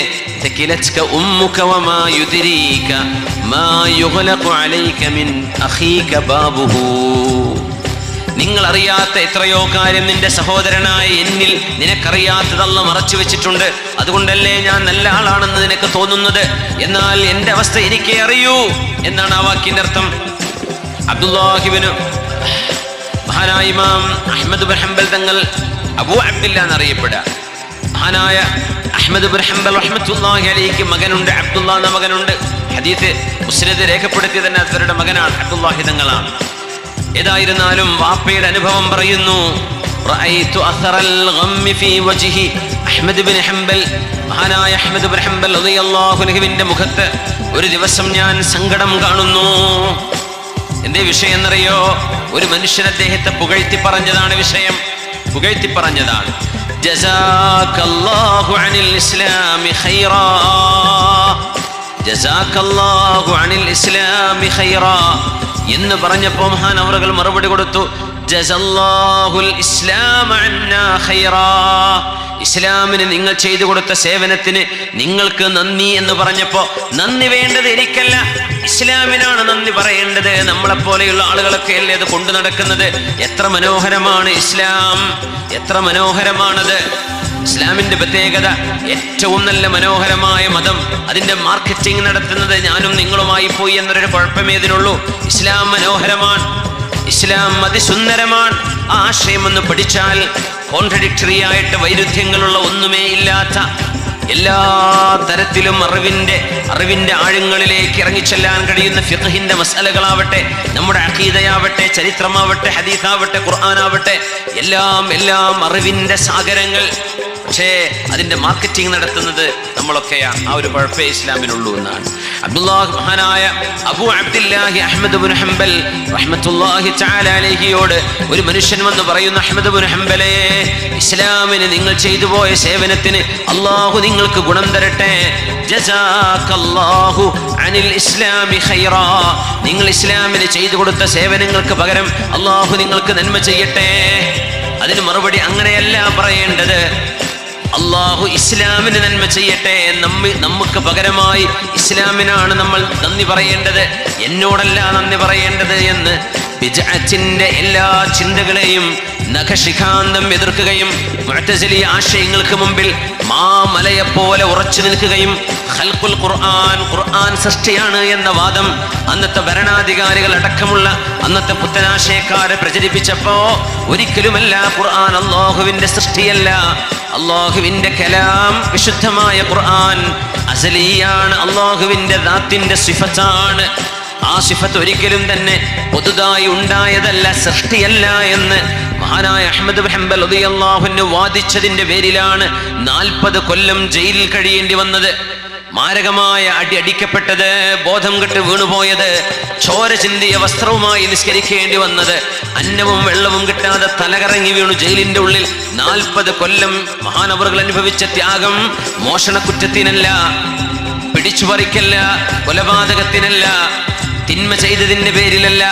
തഖിലത്ക ഉമ്മുക വമാ യുദ്രീക മാ യുഗ്ലഖു അലൈക മിൻ അഖീക ബാബുഹു, നിങ്ങൾ അറിയാത്ത എത്രയോ കാര്യം നിന്റെ സഹോദരനായ എന്നിൽ നിനക്കറിയാത്തത് അല്ലാഹ് മറച്ചു വെച്ചിട്ടുണ്ട്. അതുകൊണ്ടല്ലേ ഞാൻ നല്ല ആളാണെന്ന് നിനക്ക് തോന്നുന്നത്. എന്നാൽ എന്റെ അവസ്ഥ എനിക്കേ അറിയൂ എന്നാണ് ആ വാക്കിന്റെ അർത്ഥം. അബ്ദുല്ലാഹി ഇബ്നു മഹാനായ ഇമാം അഹ്മദ് ഇബ്നു ഹംബൽ തങ്ങൾ അബൂ അബ്ദില്ല എന്നറിയപ്പെടുക. മഹാനായ അഹ്മദ് ഇബ്നു ഹംബൽ റഹ്മത്തുള്ളാഹി അലൈഹിക്ക് മകനുണ്ട്, അബ്ദുല്ലാ എന്ന മകനുണ്ട്. ഹദീസ് മുസ്നദ് രേഖപ്പെടുത്തിയ തന്നെ അവരുടെ മകനാണ്, അബ്ദുല്ലാഹി തങ്ങളാണ്. ഏതായിരുന്നാലും വാപ്പയുടെ അനുഭവം പറയുന്നു. റഅയ്തു അസറൽ ഗമ്മി ഫീ വജ്ഹി അഹ്മദ് ഇബ്നു ഹംബൽ, മഹാനായ അഹ്മദ് ഇബ്നു ഹംബൽ റളിയല്ലാഹു അൻഹുവിന്റെ മുഖത്ത് ഒരു ദിവസം ഞാൻ സങ്കടം കാണുന്നു. എന്തേ വിഷയം എന്നറിയോ? ഒരു മനുഷ്യൻ അദ്ദേഹത്തെ പുകഴ്ത്തി പറഞ്ഞതാണ് വിഷയം, പുകഴ്ത്തി പറഞ്ഞതാണ്. ജസാകല്ലാഹു അനിൽ ഇസ്ലാമി ഖൈറാ, ജസാകല്ലാഹു അനിൽ ഇസ്ലാമി ഖൈറാ എന്ന് പറഞ്ഞപ്പോ മഹാനവറുകൾ മറുപടി കൊടുത്തു, ജസല്ലാഹുൽ ഇസ്ലാമ അന്നാ ഖൈറാ, ഇസ്ലാമിന് നിങ്ങൾ ചെയ്തു കൊടുത്ത സേവനത്തിന് നിങ്ങൾക്ക് നന്ദി എന്ന് പറഞ്ഞപ്പോ, നന്ദി വേണ്ടത് എനിക്കല്ല, ഇസ്ലാമിനാണ് നന്ദി പറയേണ്ടത്. നമ്മളെപ്പോലെയുള്ള ആളുകളൊക്കെ അല്ലേ അത് കൊണ്ടു നടക്കുന്നത്. എത്ര മനോഹരമാണ് ഇസ്ലാം, എത്ര മനോഹരമാണത്. ഇസ്ലാമിന്റെ പ്രത്യേകത, ഏറ്റവും നല്ല മനോഹരമായ മതം, അതിന്റെ മാർക്കറ്റിംഗ് നടത്തുന്നത് ഞാനും നിങ്ങളുമായി പോയി എന്നൊരു കുഴപ്പമേ ഇതിനുള്ളൂ. ഇസ്ലാം മനോഹരമാണ്, ഇസ്ലാം അതിസുന്ദരമാണ്. ആ ആശയം ഒന്ന് പഠിച്ചാൽ കോൺട്രഡിക്ടറി ആയിട്ട് വൈരുദ്ധ്യങ്ങളുള്ള ഒന്നുമേ ഇല്ലാത്ത, എല്ലാ തരത്തിലും അറിവിന്റെ ആഴങ്ങളിലേക്ക് ഇറങ്ങിച്ചെല്ലാൻ കഴിയുന്ന ഫിഖ്ഹിന്റെ മസലകളാവട്ടെ, നമ്മുടെ അഖീദയാവട്ടെ, ചരിത്രമാവട്ടെ, ഹദീസാവട്ടെ, ഖുർആനാവട്ടെ, എല്ലാം അറിവിന്റെ സാഗരങ്ങൾ. പക്ഷേ അതിന്റെ മാർക്കറ്റിംഗ് നടത്തുന്നത് നമ്മളൊക്കെയാണ്. ആ ഒരു കുഴപ്പമേ ഇസ്ലാമിനുള്ളൂ എന്നാണ്. അബ്ദുല്ലാഹ് മഹാനായ അബൂ അബ്ദില്ലാഹി അഹ്മദ് ഇബ്നു ഹംബൽ റഹ്മത്തുള്ളാഹി തആല അലൈഹിയോട് ഒരു മനുഷ്യൻ വന്ന് പറയുന്നു, അഹ്മദ് ഇബ്നു ഹംബലേ, ഇസ്ലാമിന് നിങ്ങൾ ചെയ്തു പോയ സേവനത്തിന് അല്ലാഹു നിങ്ങൾക്ക് ഗുണം തരട്ടെ. ജസാകല്ലാഹു അനിൽ ഇസ്ലാമി ഖൈറാ, നിങ്ങൾ ഇസ്ലാമിന് ചെയ്തു കൊടുത്ത സേവനങ്ങൾക്ക് പകരം അല്ലാഹു നിങ്ങൾക്ക് നന്മ ചെയ്യട്ടെ. അതിന് മറുപടി അങ്ങനെയല്ല പറയേണ്ടത്, അള്ളാഹു ഇസ്ലാമിന് നന്മ ചെയ്യട്ടെ, നമുക്ക് പകരമായി ഇസ്ലാമിനാണ് നമ്മൾ നന്ദി പറയേണ്ടത്, എന്നോടല്ല നന്ദി പറയേണ്ടത് എന്ന് ബിദ്അത്തിന്റെ എല്ലാ ചിന്തകളെയും നഖശിഖാന്തം എതിർക്കുകയും മുഅ്തസിലി ആശയങ്ങൾക്ക് മുമ്പിൽ മാമലയെപ്പോലെ ഉറച്ചു നിൽക്കുകയും ഖൽഖുൽ ഖുർആൻ, ഖുർആൻ സൃഷ്ടിയാണ് എന്ന വാദം അന്നത്തെ ഭരണാധികാരികൾ അടക്കമുള്ള അന്നത്തെ പുത്തനാശയക്കാരെ പ്രചരിപ്പിച്ചപ്പോ, ഒരിക്കലുമല്ല ഖുർആൻ അല്ലാഹുവിന്റെ സൃഷ്ടിയല്ല, അല്ലാഹുവിന്റെ കലാം, വിശുദ്ധമായ ഖുർആൻ അസലിയാണ്, അല്ലാഹുവിന്റെ ദാത്തിന്റെ സിഫത്താണ്. ആ സിഫത്ത് ഒരിക്കലും തന്നെ പുതുതായി ഉണ്ടായതല്ല, സൃഷ്ടിയല്ല എന്ന് മഹാനായ അഹ്മദ് ഇബ്നു ഹംബൽ റളിയല്ലാഹു അൻഹു വാദിച്ചതിന്റെ പേരിലാണ് 40 കൊല്ലം ജയിലിൽ കഴിയേണ്ടി വന്നത്. മാരകമായ അടിക്കപ്പെട്ടത്, ബോധം കെട്ട് വീണുപോയത്, ചോര ചിന്തിയ വസ്ത്രവുമായി നിസ്കരിക്കേണ്ടി വന്നത്, അന്നവും വെള്ളവും കിട്ടാതെ തലകറങ്ങി വീണു ജയിലിന്റെ ഉള്ളിൽ 40 കൊല്ലം മഹാനവറുകൾ അനുഭവിച്ച ത്യാഗം മോഷണക്കുറ്റത്തിനല്ല, പിടിച്ചുപറിക്കല്ല, കൊലപാതകത്തിനല്ല, തിന്മ ചെയ്തതിന്റെ പേരിലല്ല,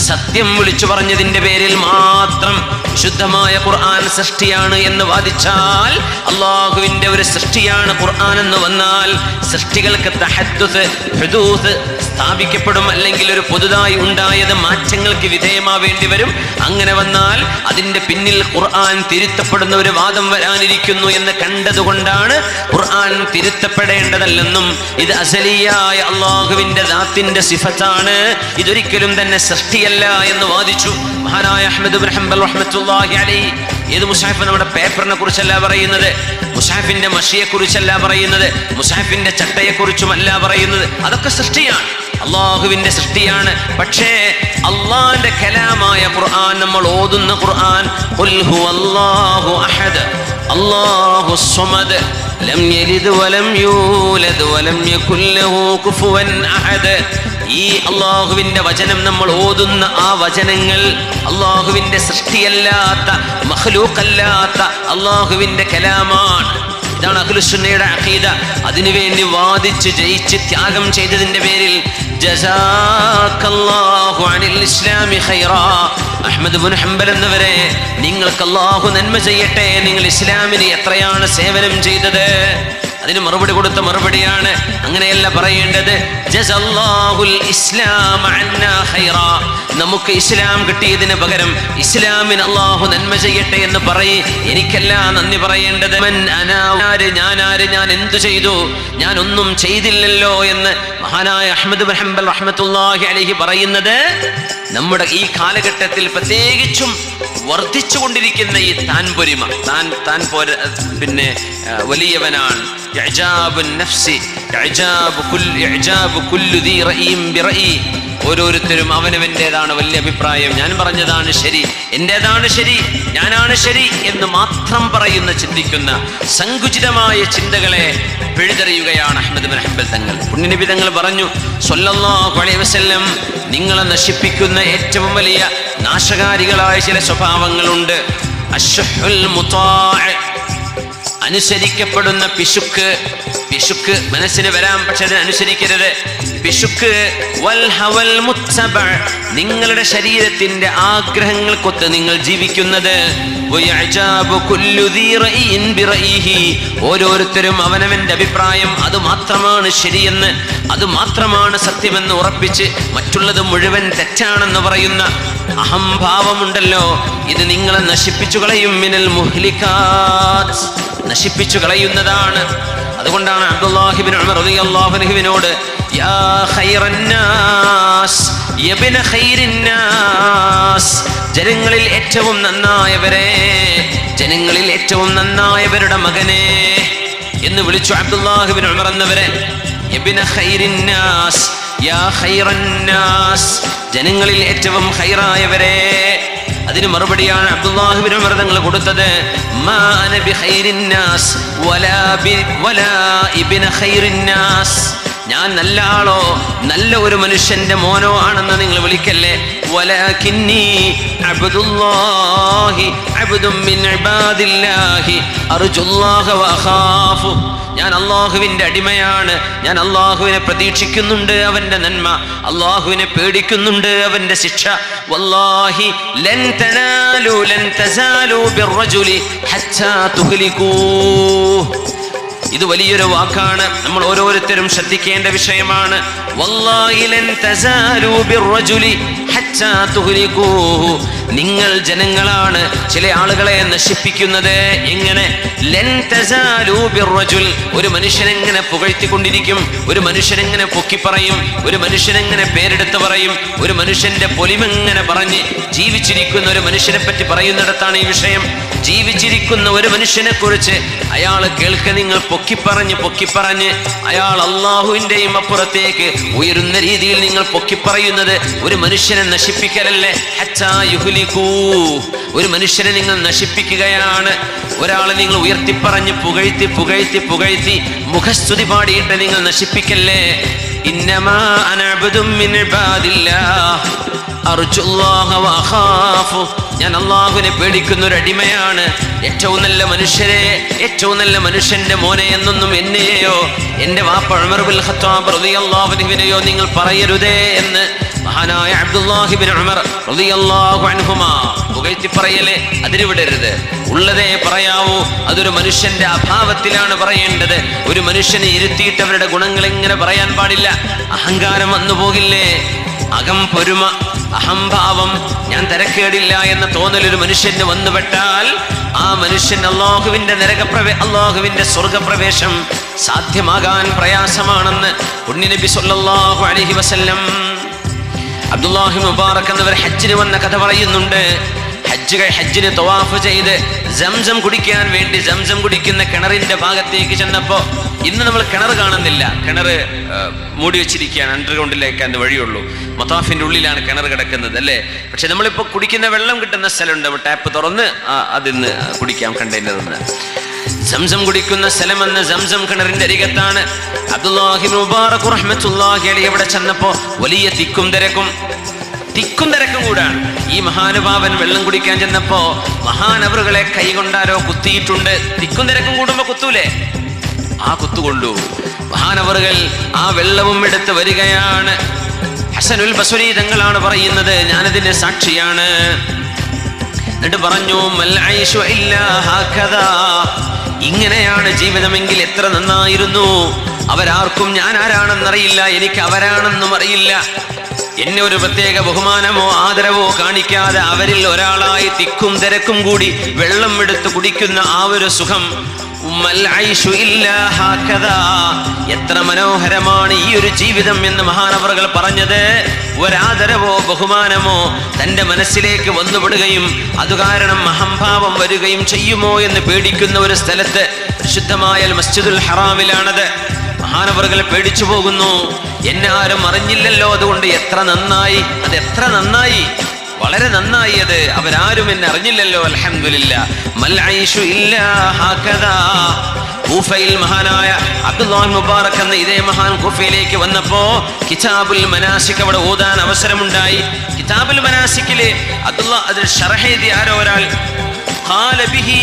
സത്യം വിളിച്ചു പറഞ്ഞതിന്റെ പേരിൽ മാത്രം ശുദ്ധമായ ഖുർആൻ സൃഷ്ടിയാണ് എന്ന് വാദിച്ചാൽ, അള്ളാഹുവിന്റെ ഒരു സൃഷ്ടിയാണ് ഖുർആൻ എന്ന് വന്നാൽ സൃഷ്ടികൾക്ക് തഹദ്ദുസ്, ഹുദൂസ് സ്ഥാപിക്കപ്പെടും. അല്ലെങ്കിൽ ഒരു പുതുതായി ഉണ്ടായത് മാറ്റങ്ങൾക്ക് വിധേയമാവേണ്ടി വരും. അങ്ങനെ വന്നാൽ അതിന്റെ പിന്നിൽ ഖുർആൻ തിരുത്തപ്പെടുന്ന ഒരു വാദം വരാനിരിക്കുന്നു എന്ന് കണ്ടതുകൊണ്ടാണ് ഖുർആൻ തിരുത്തപ്പെടേണ്ടതല്ലെന്നും ഇത് അസലിയായ അള്ളാഹുവിന്റെ ദാത്തിന്റെ സിഫത്താണ്, ഇതൊരിക്കലും തന്നെ സൃഷ്ടിയല്ല എന്ന് വാദിച്ചു മഹാനായ അഹ്മദ് ഇബ്നു ഹംബൽ റഹ്മത്തുള്ളാഹി അലൈഹി. ഏത് മുസ്ഹഫ്? നമ്മുടെ പേപ്പറിനെ കുറിച്ചല്ല പറയുന്നത്, മുസ്ഹഫിന്റെ മഷിയെ കുറിച്ചല്ല പറയുന്നത്, മുസ്ഹഫിന്റെ ചട്ടയെ കുറിച്ചുമല്ല പറയുന്നത്. അതൊക്കെ സൃഷ്ടിയാണ്, അള്ളാഹുവിന്റെ സൃഷ്ടിയാണ്. പക്ഷേ അള്ളാന്റെ കലാമായ ഖുർആൻ, നമ്മൾ ഓതുന്ന ഖുർആൻ, ഖുൽ ഹുവല്ലാഹു അഹദ് അല്ലാഹു സ്വമദ് ലം യലിദ് വലം യൂലദ് വലം യകുൽ ലഹു കുഫുവൻ അഹദ്. ഈ അള്ളാഹുവിന്റെ വചനം നമ്മൾ ഓതുന്ന ആ വചനങ്ങൾ അള്ളാഹുവിന്റെ സൃഷ്ടിയല്ലാത്ത, മഖ്ലൂഖല്ലാത്ത അള്ളാഹുവിന്റെ കലാമാണ്. ഇതാണ് അഹ്ലുസുന്നയുടെ അഖീദ. അതിനുവേണ്ടി വാദിച്ച് ജയിച്ച് ത്യാഗം ചെയ്തതിന്റെ പേരിൽ ജസാക്കല്ലാഹു അനിൽ ഇസ്ലാമി ഖൈറാ. അഹ്മദ് ഇബ്നു ഹംബൽ എന്നവരെ, നിങ്ങൾക്ക് അല്ലാഹു നന്മ ചെയ്യട്ടെ, നിങ്ങൾ ഇസ്ലാമിന് എത്രയാണ് സേവനം ചെയ്തത്. അതിന് മറുപടി കൊടുത്ത മറുപടിയാണ്, അങ്ങനെയല്ല പറയേണ്ടത്. ജസല്ലാഹുൽ ഇസ്ലാം അന്നാ ഖൈറാ. നമുക്ക് ഇസ്ലാം കിട്ടിയതിന് പകരം ഇസ്ലാമിന് അല്ലാഹു നന്മ ചെയ്യട്ടെ എന്ന് പറയ്. എനിക്കല്ല നന്ദി പറയേണ്ടത്. ഞാൻ എന്തു ചെയ്തു? ഞാൻ ഒന്നും ചെയ്തില്ലല്ലോ എന്ന് മഹാനായ അഹ്മദ് ഇബ്നു ഹംബൽ റഹ്മത്തുള്ളാഹി അലൈഹി പറയുന്നത് നമ്മുടെ ഈ കാലഘട്ടത്തിൽ പ്രത്യേകിച്ചും വർദ്ധിച്ചുകൊണ്ടിരിക്കുന്ന ഈ താൻപൊരിമ, താൻ പിന്നെ വലിയവനാണ്. ഓരോരുത്തരും അവനവൻ്റെതാണ് വലിയ അഭിപ്രായം. ഞാൻ പറഞ്ഞതാണ് ശരി, എൻ്റെതാണ് ശരി, ഞാനാണ് ശരി എന്ന് മാത്രം പറയുന്ന, ചിന്തിക്കുന്ന സങ്കുചിതമായ ചിന്തകളെ പിഴുതെറിയുകയാണ് അഹ്മദ് ഇബ്നു ഹംബൽ തങ്ങൾ. പുണ്യനബി തങ്ങൾ പറഞ്ഞു സ്വല്ലല്ലാഹു അലൈഹി വസല്ലം, നിങ്ങളെ നശിപ്പിക്കുന്ന ഏറ്റവും വലിയ നാശകാരികളായ ചില സ്വഭാവങ്ങളുണ്ട്. അശ്ഹുൽ മുതാഅ, അനുസരിക്കപ്പെടുന്ന പിശുക്ക്. പിശുക്ക് മനസ്സിന് വരാം, പക്ഷെ അതിനെ അനുസരിക്കരുത്. പിശുക്ക്. വൽ ഹവൽ മുത്തബഅ, നിങ്ങളുടെ ശരീരത്തിന്റെ ആഗ്രഹങ്ങൾക്കൊത്ത് നിങ്ങൾ ജീവിക്കുന്നത്. വയഅജാബു കുല്ലു ദീ റഅയിൻ ബിറഅയിഹി, ഓരോരുത്തരും അവനവന്റെ അഭിപ്രായം അത് മാത്രമാണ് ശരിയെന്ന്, അത് മാത്രമാണ് സത്യമെന്ന് ഉറപ്പിച്ച് മറ്റുള്ളത് മുഴുവൻ തെറ്റാണെന്ന് പറയുന്ന അഹംഭാവമുണ്ടല്ലോ, ഇത് നിങ്ങളെ നശിപ്പിച്ചു കളയും. മിനൽ മുഹ്ലികാത്ത്, നശിപ്പിച്ചു കളയുന്നതാണ്. അതുകൊണ്ടാണ് അബ്ദുല്ലാഹി ഇബ്നു ഉമർ റളിയല്ലാഹു അൻഹുവിനോട് യാ ഖൈറന്നാസ് യബ്ന ഖൈറിന്നാസ്, ജനങ്ങളിൽ ഏറ്റവും നന്നായവരെ, ജനങ്ങളിൽ ഏറ്റവും നന്നായവരുടെ മകനെ എന്ന് വിളിച്ചു അബ്ദുല്ലാഹി ഇബ്നു ഉമർ എന്നവരെ. യബ്ന ഖൈറിന്നാസ്, യാ ഖൈറന്നാസ്, ജനങ്ങളിൽ ഏറ്റവും ഖൈറായവരെ. അതിന് മറുപടിയാണ് അബ്ദുല്ലാഹി ഇബ്നു ഉമർ തങ്ങൾ കൊടുത്തത്, മാ അന ബിഖൈറിന്നാസ് വലാ ഇബ്ന ഖൈറിന്നാസ്, ഞാൻ നല്ല ആളോ നല്ല ഒരു മനുഷ്യന്റെ മോനോ ആണെന്ന് നിങ്ങൾ വിളിക്കല്ലേ. വലാകിന്നി അബ്ദുല്ലാഹി അബ്ദും മിൻ ഇബാദില്ലാഹി അർജുല്ലാഹ വഅഖാഫു, ഞാൻ അല്ലാഹുവിന്റെ അടിമയാണ്. ഞാൻ അല്ലാഹുവിനെ പ്രതീക്ഷിക്കുന്നുണ്ട്, അവന്റെ നന്മ, അല്ലാഹുവിനെ പേടിക്കുന്നുണ്ട്, അവന്റെ ശിക്ഷ. വല്ലാഹി ലൻ തനാലു ലൻ തസാലു ബിർറജുലി ഹത്താ തുഹ്ലികൂ. ഇത് വലിയൊരു വാക്കാണ്, നമ്മൾ ഓരോരുത്തരും ശ്രദ്ധിക്കേണ്ട വിഷയമാണ്. വല്ലാഹി ലൻ തസാലു ബിർറജുലി ഹത്താ തുഹ്ലികൂഹു, നിങ്ങൾ ജനങ്ങളാണ് ചില ആളുകളെ നശിപ്പിക്കുന്നത്. എങ്ങനെ? ലൻ തസാലു ബിർറജുൽ, ഒരു മനുഷ്യനെങ്ങനെ പുകഴ്ത്തിക്കൊണ്ടിരിക്കും, ഒരു മനുഷ്യനെങ്ങനെ പൊക്കിപ്പറയും, ഒരു മനുഷ്യനെങ്ങനെ പേരെടുത്ത് പറയും, ഒരു മനുഷ്യന്റെ പൊലിമെങ്ങനെ പറഞ്ഞ് ജീവിച്ചിരിക്കുന്ന ഒരു മനുഷ്യനെ പറ്റി പറയുന്നിടത്താണ് ഈ വിഷയം. ജീവിച്ചിരിക്കുന്ന ഒരു മനുഷ്യനെ കുറിച്ച് അയാൾ കേൾക്കെ നിങ്ങൾ പൊക്കിപ്പറഞ്ഞ് അയാൾ അള്ളാഹുവിന്റെയും അപ്പുറത്തേക്ക് ഉയരുന്ന രീതിയിൽ നിങ്ങൾ പൊക്കിപ്പറയുന്നത് ഒരു മനുഷ്യനെ നശിപ്പിക്കലല്ലേ. ഹത്താ യുഹ്ലികൂ, ഒരു മനുഷ്യനെ നിങ്ങൾ നശിപ്പിക്കുകയാണ്. ഒരാളെ നിങ്ങൾ ഉയർത്തിപ്പറഞ്ഞ് പുകഴ്ത്തി മുഖസ്തുതി പാടിയിട്ട് നിങ്ങൾ നശിപ്പിക്കല്ലേ. ഇന്നമാ അന അബ്ദും മിൻ ഇബാദില്ലാഹ് അർജുല്ലാഹ വഅഖാഫു, ഞാൻ അല്ലാഹുവിനെ പേടിക്കുന്ന ഒരു അടിമയാണ്. ഏറ്റവും നല്ല മനുഷ്യരെ, ഏറ്റവും നല്ല മനുഷ്യന്റെ മോനെ എന്നൊന്നും എന്നെയോ എന്റെ വാപ്പ ഉമർ ബിൻ ഖത്താബ് റളിയല്ലാഹു അൻഹുവിനെയോ നിങ്ങൾ പറയരുതേ എന്ന് മഹാനായ അബ്ദുല്ലാഹി ഇബ്നു ഉമർ റളിയല്ലാഹു അൻഹുമാ പുകഴ്ത്തി പറയലേ അതിന് വിടരുത്. ഉള്ളതേ പറയാവൂ. അതൊരു മനുഷ്യന്റെ അഭാവത്തിലാണ് പറയേണ്ടത്. ഒരു മനുഷ്യനെ ഇരുത്തിയിട്ട് അവരുടെ ഗുണങ്ങൾ എങ്ങനെ പറയാൻ പാടില്ല. അഹങ്കാരം വന്നു പോകില്ലേ? അകം പൊരുമ, അഹംഭാവം, ഞാൻ തരക്കേടില്ല എന്ന തോന്നൽ ഒരു മനുഷ്യന് വന്നുപെട്ടാൽ ആ മനുഷ്യൻ അള്ളാഹുവിന്റെ സ്വർഗപ്രവേശം സാധ്യമാകാൻ പ്രയാസമാണെന്ന് പുണ്യനബി സ്വല്ലല്ലാഹു അലൈഹി വസല്ലം. അബ്ദുല്ലാഹി മുബാറക് എന്നവർ ഹജ്ജിന് വന്ന കഥ പറയുന്നുണ്ട്. ഹജ്ജിന് തവാഫ് ചെയ്ത് സംസം കുടിക്കാൻ വേണ്ടി സംസം കുടിക്കുന്ന കിണറിന്റെ ഭാഗത്തേക്ക് ചെന്നപ്പോ, ഇന്ന് നമ്മൾ കിണർ കാണുന്നില്ല, കിണർ മൂടി വെച്ചിരിക്കുകയാണ്, അണ്ടർഗ്രൗണ്ടിലേക്ക് അതിന്റെ വഴിയുള്ളൂ. മതാഫിന്റെ ഉള്ളിലാണ് കിണർ കിടക്കുന്നത് അല്ലേ. പക്ഷെ നമ്മളിപ്പോ കുടിക്കുന്ന വെള്ളം കിട്ടുന്ന സ്ഥലമുണ്ട്, ടാപ്പ് തുറന്ന് അതിന്ന് കുടിക്കാം കണ്ടെയ്നറിൽ നിന്ന്. സംസം കുടിക്കുന്ന സ്ഥലമെന്ന സംസം കിണറിന്റെ അരികത്താണ്. അബ്ദുല്ലാഹി ഇബ്നു മുബാറക് റഹ്മത്തുള്ളാഹി അലൈഹി അവിടെ ചെന്നപ്പോ വലിയ തിക്കും തിരക്കും കൂടാണ്. ഈ മഹാനുഭാവൻ വെള്ളം കുടിക്കാൻ ചെന്നപ്പോ മഹാനവറുകളെ കൈകൊണ്ടാരോ കുത്തിയിട്ടുണ്ട്. തിക്കും തിരക്കും കൂടുമ്പോ കുത്തൂലേ, ആ കുത്തുകൊണ്ടു. മഹാനവറുകൾ ആ വെള്ളവും എടുത്ത് വരികയാണ്. ഹസനുൽ ബസ്രി തങ്ങളാണ് പറയുന്നത്, ഞാനതിന്റെ സാക്ഷിയാണ്. എന്നിട്ട് പറഞ്ഞു, മൽ ഐശു ഇല്ലാ ഹകദാ, ഇങ്ങനെയാണ് ജീവിതമെങ്കിൽ എത്ര നന്നായിരുന്നു. അവരാർക്കും ഞാൻ ആരാണെന്നറിയില്ല, എനിക്ക് അവരാണെന്നും അറിയില്ല. എന്നെ ഒരു പ്രത്യേക ബഹുമാനമോ ആദരവോ കാണിക്കാതെ അവരിൽ ഒരാളായി തിക്കും തിരക്കും കൂടി വെള്ളം എടുത്ത് കുടിക്കുന്ന ആ ഒരു സുഖം, എത്ര മനോഹരമാണ് ഈ ഒരു ജീവിതം എന്ന് മഹാനവറുകൾ പറഞ്ഞത്. ഒരാദരവോ ബഹുമാനമോ തൻ്റെ മനസ്സിലേക്ക് വന്നുപെടുകയും അതുകാരണം അഹംഭാവം വരികയും ചെയ്യുമോ എന്ന് പേടിക്കുന്ന ഒരു സ്ഥലത്ത്, പരിശുദ്ധമായ മസ്ജിദുൽ ഹറാമിലാണത്. മഹാനവറുകൾ പേടിച്ചു പോകുന്നു. എന്നെ ആരും അറിഞ്ഞില്ലല്ലോ, അതുകൊണ്ട് എത്ര നന്നായി, അത് എത്ര നന്നായി, വളരെ നന്നായി. അത് അവരാരും എന്നെ അറിഞ്ഞില്ലല്ലോ, അൽഹംദുലില്ലാഹ്. മൽ ഐശു ഇല്ലാ ഹകദാ. കൂഫയിൽ മഹാനായ അബ്ദുല്ലാഹി മുബാറക് എന്ന ഇതേ മഹാൻ കൂഫയിലേക്ക് വന്നപ്പോ കിതാബുൽ മനാസിക് അവിടെ ഓതാൻ അവസരമുണ്ടായി. കിതാബുൽ മനാസിക്കിലെ അതിൽ ശറഹ് എഴുതിയ ആരോ ഒരാൾ ഖാല ബിഹി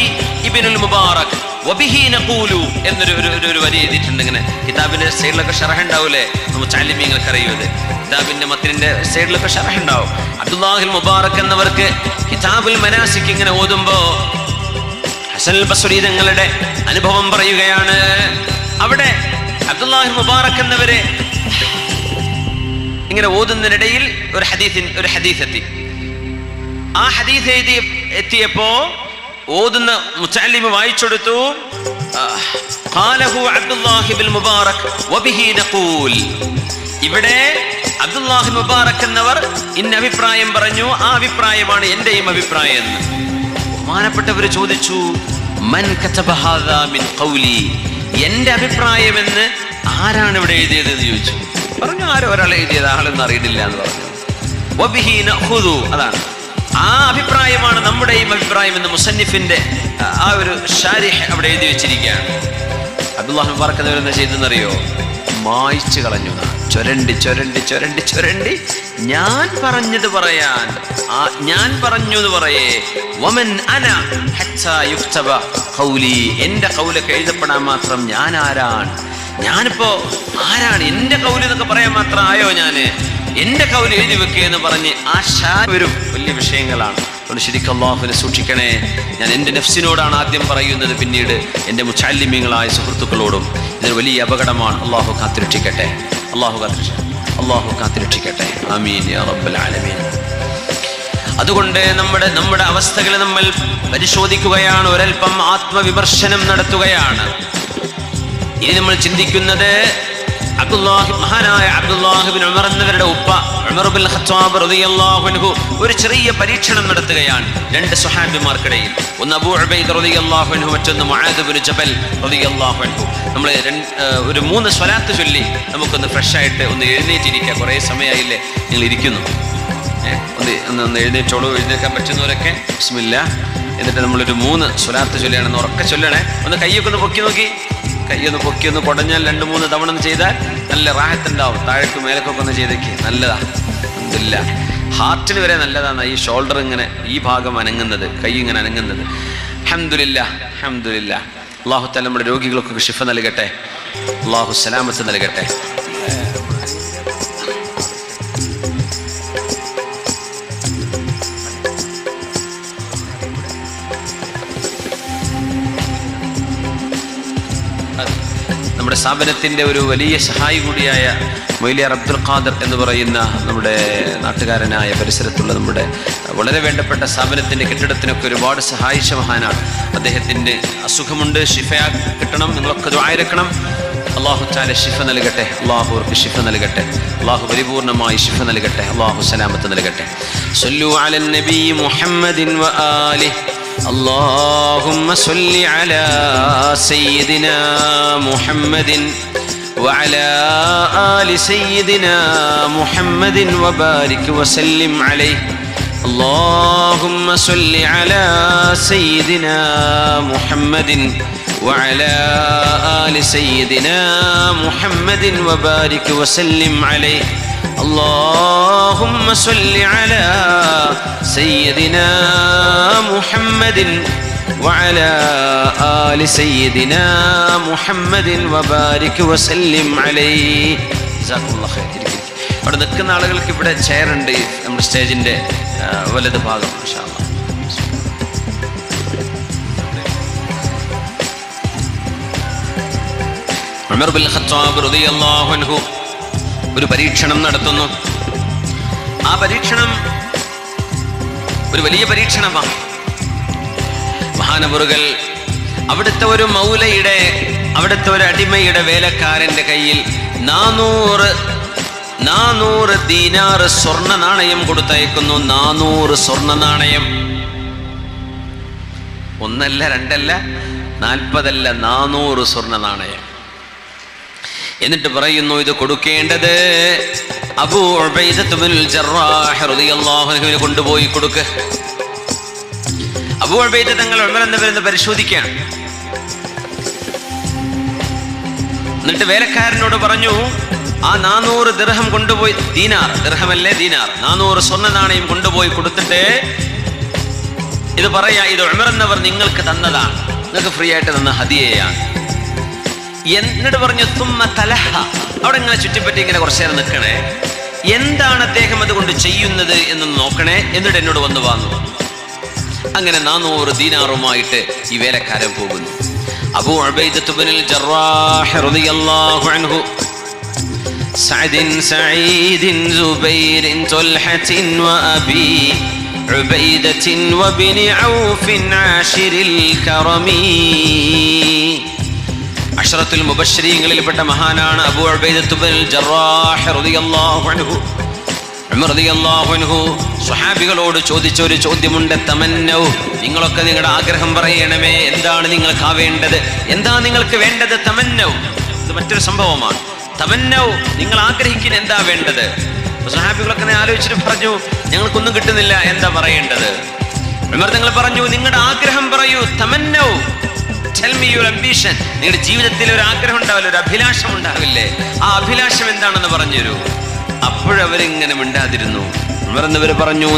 ഇബ്നുൽ മുബാറക് വബിഹി നഖൂലു എന്നൊരു വരി എഴുതിയിട്ടുണ്ട്. ഇങ്ങനെ കിതാബിന്റെ സൈഡിലൊക്കെ ശറഹ് ഉണ്ടാവൂലേ, മുതഅല്ലിമീങ്ങൾക്ക് അറിയുന്നത്. കിതാബിന്റെ മത്തിനിന്റെ സൈഡിലൊക്കെ ശറഹ് ഉണ്ടാവും. അബ്ദുല്ലാഹിൽ മുബാറക് എന്നവർക്ക് കിതാബുൽ മനാസിക് ഇങ്ങനെ ഓതുമ്പോ ഹസൻ ബസ്രി തങ്ങളുടെ അനുഭവം പറയുകയാണ്. അവിടെ അബ്ദുല്ലാഹിൽ മുബാറക് എന്നവരെ ഇങ്ങനെ ഓതുന്നതിനിടയിൽ ഒരു ഹദീസ് എത്തി. ആ ഹദീസ് എത്തിയപ്പോ ഓതുന്ന മുതഅല്ലിം വായിച്ചെടുത്തു, ഖാലഹു അബ്ദുല്ലാഹി ഇബ്നുൽ മുബാറക് വബിഹി നഖൂൽ. ഇവിടെ അബ്ദുല്ലാഹി മുബാറക് എന്നവർ ഇന്ന അഭിപ്രായം പറഞ്ഞു, ആ അഭിപ്രായമാണ് എന്റെയും അഭിപ്രായം എന്ന്. ബഹുമാനപ്പെട്ടവർ ചോദിച്ചു, മൻ കതബ ഹാദാ മിൻ ഖൗലി, എന്റെ അഭിപ്രായം എന്ന് ആരാണ് ഇവിടെ എഴുതിയത് എന്ന് ചോദിച്ചു. പറഞ്ഞു, ആരോ ഒരാൾ എഴുതിയത്, ആളൊന്നും അറിയില്ല എന്ന് പറഞ്ഞു. വബിഹി നഖുദു, അതാണ് ആ അഭിപ്രായമാണ് നമ്മുടെയും അഭിപ്രായം എന്ന് മുസന്നിഫിന്റെ ആ ഒരു ഷാരിഹ് അവിടെ എഴുതി വെച്ചിരിക്കുകയാണ്. അബ്ദുല്ലാഹി മുബാറക് എന്നവർ എന്താ ചെയ്തെന്നറിയോ? മായ്ച്ചു കളഞ്ഞു. ചൊരണ്ടി ഞാൻ പറഞ്ഞത് പറയാൻ, ഞാൻ പറഞ്ഞു എന്ന് പറയേ. വമൻ അന ഹത്താ യുക്തബ ഖൗലി, എന്റെ ഖൗലൊക്കെ എഴുതപ്പെടാൻ മാത്രം ഞാൻ ആരാണ്? ഞാനിപ്പോ ആരാണ്? എന്റെ ഖൗല് എന്നൊക്കെ പറയാൻ മാത്രം ആയോ ഞാന്? എന്റെ കൗല് എഴുതി വെക്കുക എന്ന് പറഞ്ഞ് ആ വരും വലിയ വിഷയങ്ങളാണ്. അതുകൊണ്ട് ശരിക്കും അള്ളാഹുവിനെ സൂക്ഷിക്കണേ. ഞാൻ എൻ്റെ നഫ്സിനോടാണ് ആദ്യം പറയുന്നത്, പിന്നീട് എൻ്റെ മുതഅല്ലിമീങ്ങളായ സുഹൃത്തുക്കളോടും. ഇതൊരു വലിയ അപകടമാണ്. അള്ളാഹു കാത്തിരക്ഷിക്കട്ടെ, അള്ളാഹു കാത്തിരക്ഷിക്കട്ടെ. ആമീൻ യാ റബ്ബൽ ആലമീൻ. അതുകൊണ്ട് നമ്മുടെ അവസ്ഥകളെ നമ്മൾ പരിശോധിക്കുകയാണ്, ഒരൽപ്പം ആത്മവിമർശനം നടത്തുകയാണ്. ഇനി നമ്മൾ ചിന്തിക്കുന്നത്, മഹാനായ അബ്ദുല്ലാഹി ഇബ്നു ഉമർ എന്നവരുടെ ഉപ്പ ഉമർ ഇബ്നുൽ ഖത്താബ് റളിയല്ലാഹു അൻഹു ഒരു ചെറിയ പരീക്ഷണം നടത്തുകയാണ് രണ്ട് സ്വഹാബിമാർക്കിടയിൽ. ഒന്ന് അബൂ ഉബൈദ റളിയല്ലാഹു അൻഹു, മറ്റൊന്ന് മുആദ് ഇബ്നു ജബൽ റളിയല്ലാഹു അൻഹു. നമ്മൾ ഒരു 3 സ്വലാത്ത് ചൊല്ലി നമുക്കൊന്ന് ഫ്രഷ് ആയിട്ട് ഒന്ന് എഴുന്നേറ്റിരിക്കുക. കുറേ സമയമായില്ലേ നിങ്ങൾ ഇരിക്കുന്നു, ഒന്ന് എഴുന്നേറ്റോളൂ. എഴുന്നേൽക്കാൻ പറ്റുന്നവരൊക്കെ ബിസ്മില്ലാ. എന്നിട്ട് നമ്മളൊരു 3 സ്വലാത്ത് ചൊല്ലുകയാണെന്ന് ഉറക്കെ ചൊല്ലണേ. ഒന്ന് കയ്യൊക്കെ ഒന്ന് പൊക്കി നോക്കി, കയ്യൊന്ന് പൊക്കി ഒന്ന് കുടഞ്ഞാൽ 2-3 തവണ ഒന്ന് ചെയ്താൽ നല്ല റാഹത്തുണ്ടാവും. താഴേക്ക് മേലക്കൊക്കെ ഒന്ന് ചെയ്തേക്ക്, നല്ലതാ. അൽഹംദുലില്ലാഹ്, ഹാർട്ടിന് വരെ നല്ലതാണ് ഈ ഷോൾഡർ ഇങ്ങനെ, ഈ ഭാഗം അനങ്ങുന്നത്, കൈ ഇങ്ങനെ അനങ്ങുന്നത്. അൽഹംദുലില്ലാഹ്, അൽഹംദുലില്ലാഹ്. അല്ലാഹു തആല നമ്മുടെ രോഗികൾക്കൊക്കെ ശിഫ നൽകട്ടെ, അല്ലാഹു സലാമത്ത് നൽകട്ടെ. നമ്മുടെ സ്ഥാപനത്തിൻ്റെ ഒരു വലിയ സഹായി കൂടിയായ മൊയ്ലിയാർ അബ്ദുൽ ഖാദർ എന്ന് പറയുന്ന നമ്മുടെ നാട്ടുകാരനായ, പരിസരത്തുള്ള നമ്മുടെ വളരെ വേണ്ടപ്പെട്ട സ്ഥാപനത്തിൻ്റെ കെട്ടിടത്തിനൊക്കെ ഒരുപാട് സഹായിച്ച മഹാനാണ്. അദ്ദേഹത്തിൻ്റെ അസുഖമുണ്ട്, ശിഫ കിട്ടണം, നിങ്ങളൊക്കെ ദുആയിരക്കണം. അല്ലാഹു തആല ശിഫ നൽകട്ടെ, അല്ലാഹു അവർക്ക് ശിഫ നൽകട്ടെ, അല്ലാഹു പരിപൂർണമായി ശിഫ നൽകട്ടെ, അല്ലാഹു സലാമത്ത് നൽകട്ടെ. സല്ലു അലൻ നബി മുഹമ്മദിൻ വആലിഹി. اللهم صل على سيدنا محمد وعلى آل سيدنا محمد وبارك وسلم عليه. اللهم صل على سيدنا محمد وعلى آل سيدنا محمد وبارك وسلم عليه اللهم صل على سيدنا محمد وعلى آل سيدنا محمد وبارك وسلم عليه جزاكم الله خير. അവിടെ നിൽക്കുന്ന ആളുകൾക്ക് ഇവിടെ ചെയർ ഉണ്ട് നമ്മുടെ സ്റ്റേജിന്റെ വലത് ഭാഗം. മാഷാ അല്ലാഹ്. ഉമർ ബിൻ ഖത്താബ് റളിയല്ലാഹു അൻഹു ഒരു പരീക്ഷണം നടത്തുന്നു. ആ പരീക്ഷണം ഒരു വലിയ പരീക്ഷണമാണ്. മഹാനവറുകൾ അവിടുത്തെ ഒരു മൗലയുടെ, അവിടുത്തെ ഒരു അടിമയുടെ വേലക്കാരന്റെ കയ്യിൽ 400 ദീനാർ സ്വർണ്ണ നാണയം കൊടുത്തയക്കുന്നു. 400 സ്വർണ്ണ നാണയം. ഒന്നല്ല, രണ്ടല്ല, 40 അല്ല, 400 സ്വർണ്ണ നാണയം. എന്നിട്ട് പറയുന്നു, ഇത് കൊടുക്കേണ്ടത് അബൂ ഉബൈദത്ത് ബിനുൽ ജറാഹ് റളിയല്ലാഹു അൻഹുവിനെ കൊണ്ടുപോയി കൊടുക്ക്. അബൂ ഉബൈദ തങ്ങൾ ഉമർ എന്നവരെന്ന് പരിശോധിക്കുകയാണ്. എന്നിട്ട് വേലക്കാരനോട് പറഞ്ഞു, ആ 400 ദിർഹം കൊണ്ടുപോയി, ദീനാർ, ദിർഹമല്ലേ ദീനാർ, 400 സ്വർണ്ണ നാണയം കൊണ്ടുപോയി കൊടുത്തിട്ട് ഇത് പറയാ, ഇത് ഉമർ എന്നവർ നിങ്ങൾക്ക് തന്നതാണ്, നിങ്ങൾക്ക് ഫ്രീ ആയിട്ട് തന്ന ഹദിയയാണ്. എന്നിട്ട് പറഞ്ഞു തുമ്മ തലഹ, അവിടെ ഇങ്ങനെ ചുറ്റിപ്പറ്റി ഇങ്ങനെ കുറച്ചു നേരം നിൽക്കണേ, എന്താണ് അദ്ദേഹം അതുകൊണ്ട് ചെയ്യുന്നത് എന്ന് നോക്കണേ, എന്നിട്ട് എന്നോട് വന്നു വാങ്ങും. അങ്ങനെ 400 ദീനാറുമായിട്ട് ഈ വേലക്കാരൻ പോകുന്നു. അബൂ ഉബൈദത്ത് ബിനുൽ ജറാഹ് റളിയല്ലാഹു അൻഹു സഅദിൻ സഈദിൻ സുബൈറിൻ തുൽഹത്തിൻ വഅബി ഉബൈദത്തിൻ വബിനി ഔഫിൻ ആശിരിൽ കറമി. അശ്റത്തുൽ മുബശ്ശരീങ്ങളിൽപ്പെട്ട മഹാനാണ് അബൂ ഉബൈദത്ത് ബിനുൽ ജറാഹ് റളിയല്ലാഹു അൻഹു. ഉമർ റളിയല്ലാഹു അൻഹു സ്വഹാബികളോട് ചോദിച്ച ഒരു ചോദ്യമുണ്ട്, തമന്നൗ, നിങ്ങളൊക്കെ നിങ്ങളുടെ ആഗ്രഹം പറയണമേ, എന്താണ് നിങ്ങൾക്ക് ആവേണ്ടത്, എന്താ നിങ്ങൾക്ക് വേണ്ടത്? തമന്നൗ, ഇത് മറ്റൊരു സംഭവമാണ്. തമന്നൗ, നിങ്ങൾ ആഗ്രഹിക്കുന്ന എന്താ വേണ്ടത്? സ്വഹാബികളൊക്കെ ആലോചിച്ചിട്ട് പറഞ്ഞു, ഞങ്ങൾക്കൊന്നും കിട്ടുന്നില്ല, എന്താ പറയേണ്ടത്? ഉമർ തങ്ങൾ പറഞ്ഞു, നിങ്ങളുടെ ആഗ്രഹം പറയൂ. തമന്നൗ, tell me your ambition. നിങ്ങളുടെ ജീവിതത്തിൽ ഒരു ആഗ്രഹം ഉണ്ടാവില്ല, ഒരു അഭിലാഷം ഉണ്ടാവില്ലേ, ആ അഭിലാഷം എന്താണെന്ന് പറഞ്ഞു തരൂ. അപ്പോഴവരിങ്ങനെ മിണ്ടാതിരുന്നു. ഉമർ എന്നവർ പറഞ്ഞു,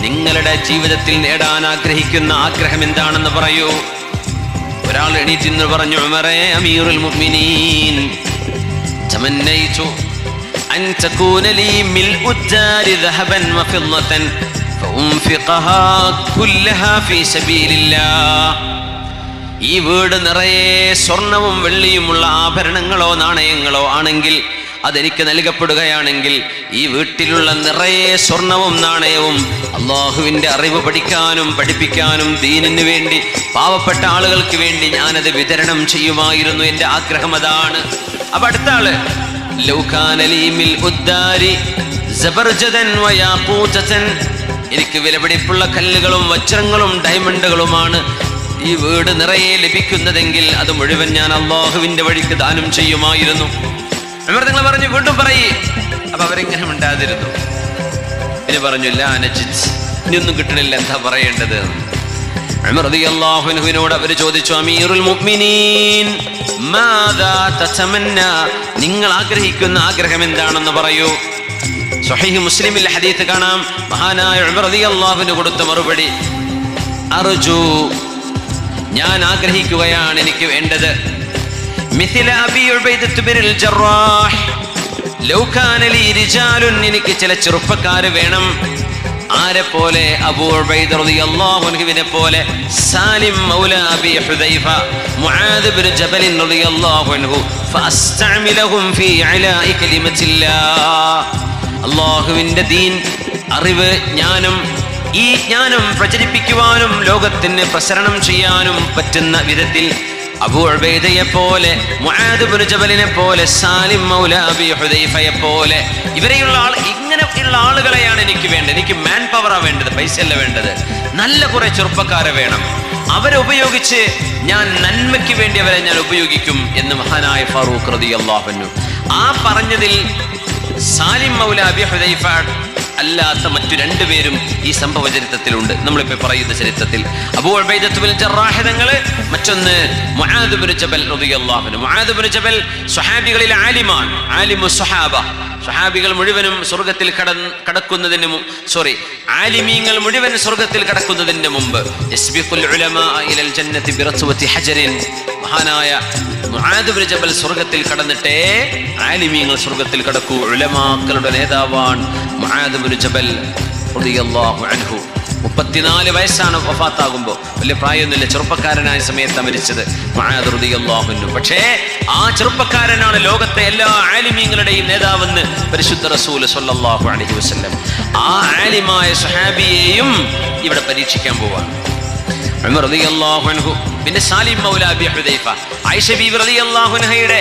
നിങ്ങളുടെ ജീവിതത്തിൽ നേടാൻ ആഗ്രഹിക്കുന്ന ആഗ്രഹം എന്താണെന്ന് പറയൂ. ഒരാൾ എണീറ്റിന്ന് പറഞ്ഞു, ഉമറേ അമീറുൽ മുഅ്മിനീൻ, തമന്നൈതു അൻ തകൂന ലീ മിൽഉ ദാരി ദഹബൻ വഫിദ്ദതൻ ഫഉൻഫിഖഹാ കുല്ലഹാ ഫീ സബീലില്ലാഹ്. ഈ വീട് നിറയെ സ്വർണവും വെള്ളിയുമുള്ള ആഭരണങ്ങളോ നാണയങ്ങളോ ആണെങ്കിൽ, അതെനിക്ക് നൽകപ്പെടുകയാണെങ്കിൽ, ഈ വീട്ടിലുള്ള നിറയെ സ്വർണവും നാണയവും അള്ളാഹുവിൻ്റെ അറിവ് പഠിക്കാനും പഠിപ്പിക്കാനും ദീനിന് വേണ്ടി പാവപ്പെട്ട ആളുകൾക്ക് വേണ്ടി ഞാനത് വിതരണം ചെയ്യുമായിരുന്നു. എൻ്റെ ആഗ്രഹം അതാണ്. അപ്പൊ അടുത്ത ആള്, എനിക്ക് വിലപിടിപ്പുള്ള കല്ലുകളും വജ്രങ്ങളും ഡയമണ്ടുകളുമാണ് ഈ വീട് നിറയെ ലഭിക്കുന്നതെങ്കിൽ അത് മുഴുവൻ ഞാൻ അള്ളാഹുവിൻ്റെ വഴിക്ക് ദാനം ചെയ്യുമായിരുന്നു. ഉമർ തങ്ങൾ പറഞ്ഞു, വീണ്ടും പറയേ. അപ്പൊ അവരെങ്ങനെ മിണ്ടാതിരുന്നു. പിന്നെ പറഞ്ഞു, ലാ നജിദ്, ഇനിയൊന്നും കിട്ടണില്ല, എന്താ പറയേണ്ടത്? ഉമർ റളിയല്ലാഹു അൻഹുവിനോട് അവർ ചോദിച്ചു, അമീറുൽ മുഅ്മിനീൻ മാദാ തതമന്ന, നിങ്ങൾ ആഗ്രഹിക്കുന്ന ആഗ്രഹം എന്താണെന്ന് പറയൂ. സ്വഹീഹ് മുസ്ലിമിൽ ഹദീസ് കാണാം, മഹാനായ ഉമർ റളിയല്ലാഹു അൻഹു കൊടുത്ത മറുപടി, അർജു, ഞാൻ ആഗ്രഹിക്കുകയാണ്, എനിക്ക് വേണ്ടത് മിഥില അബീ ഉബൈദത്ത് ബിനുൽ ജറാഹ് ലൗ കാന ലീ റിജാലുൻ, എനിക്ക് ചില ചെറുപ്പക്കാര് വേണം. ആരെ പോലെ? അബൂ ഉബൈദ റളിയല്ലാഹു അൻഹുവിനെ പോലെ, സാലിം മൗല അബീ ഹുദൈഫ, മുആദ് ഇബ്നു ജബൽ റളിയല്ലാഹു അൻഹു, ഫഅസ്തഅമിലഹും ഫീ ഇലാഇ കലിമത്തില്ലാഹ്. അല്ലാഹുവിൻ്റെ ദീൻ, അറിവ്, ഈ ജ്ഞാനം പ്രചരിപ്പിക്കുവാനും ലോകത്തിന് പ്രസരണം ചെയ്യാനും പറ്റുന്ന വിധത്തിൽ അബൂ ഉബൈദയെ പോലെ, മുആദ് ഇബ്നു ജബലിനെ പോലെ, സാലിം മൗല അബീ ഹുദൈഫയെ പോലെ, ഇങ്ങനെയുള്ള ആളുകളെയാണ് എനിക്ക് വേണ്ടത്. എനിക്ക് മാൻ പവറാണ് വേണ്ടത്, പൈസയല്ല വേണ്ടത്. നല്ല കുറെ ചെറുപ്പക്കാരെ വേണം. അവരെ ഉപയോഗിച്ച് ഞാൻ നന്മയ്ക്ക് വേണ്ടി അവരെ ഞാൻ ഉപയോഗിക്കും എന്ന് മഹാനായ ഫാറൂഖ് റളിയല്ലാഹു അൻഹു. ആ പറഞ്ഞതിൽ സാലിം മൗല അബീ ഹുദൈഫ അല്ലാത്ത മറ്റു രണ്ടുപേരും ഈ സംഭവ ചരിത്രത്തിലുണ്ട്. നമ്മളിപ്പോൾ പറയുന്ന ചരിത്രത്തിൽ അബൂ ഉബൈദത്ത് ബിൻ ജറാഹ് തങ്ങൾ, മറ്റൊന്ന് മുആദ് ബിൻ ജബൽ റളിയല്ലാഹു അൻഹു. മുആദ് ബിൻ ജബൽ സ്വഹാബികളിൽ ആലിമാണ്, ആലിമു സ്വഹാബ. സ്വഹാബികൾ മുഴുവനും സ്വർഗത്തിൽ ആലിമീങ്ങൾ മുഴുവൻ സ്വർഗത്തിൽ കടക്കുന്നതിന് മുമ്പ് യസ്ബിഖുൽ ഉലമാ ഇലൽ ജന്നതി ബിറസ്വതി ഹജറിൻ, മഹാനായ മുആദ് ബിൻ ജബൽ സ്വർഗത്തിൽ കടന്നിട്ടേ ആലിമീങ്ങൾ സ്വർഗത്തിൽ കടക്കൂ. ഉലമാക്കളുടെ നേതാവാണ് മുആദ് ബിൻ ജബൽ റളിയല്ലാഹു അൻഹു. 34 വയസ്സാണ് വഫാത്താകുമ്പോൾ, വലിയ പ്രായമൊന്നുമില്ല, ചെറുപ്പക്കാരനായ സമയത്താണ് മരിച്ചത് മുആദ് റളിയല്ലാഹു അൻഹു. പക്ഷേ ആ ചെറുപ്പക്കാരനാണ് ലോകത്തെ എല്ലാ ആലിമീങ്ങളുടെയും നേതാവെന്ന് പരിശുദ്ധ റസൂൽ സ്വല്ലല്ലാഹു അലൈഹി വസല്ലം. ആ ആലിമായ സ്വഹാബിയെയും ഇവിടെ പരീക്ഷിക്കാൻ പോവാണ് ഉമർ റളിയല്ലാഹു അൻഹു. പിന്നെ സാലിം മൗല അബി ഹുദൈഫ, ആയിഷ ബീവി റളിയല്ലാഹു അൻഹയുടെ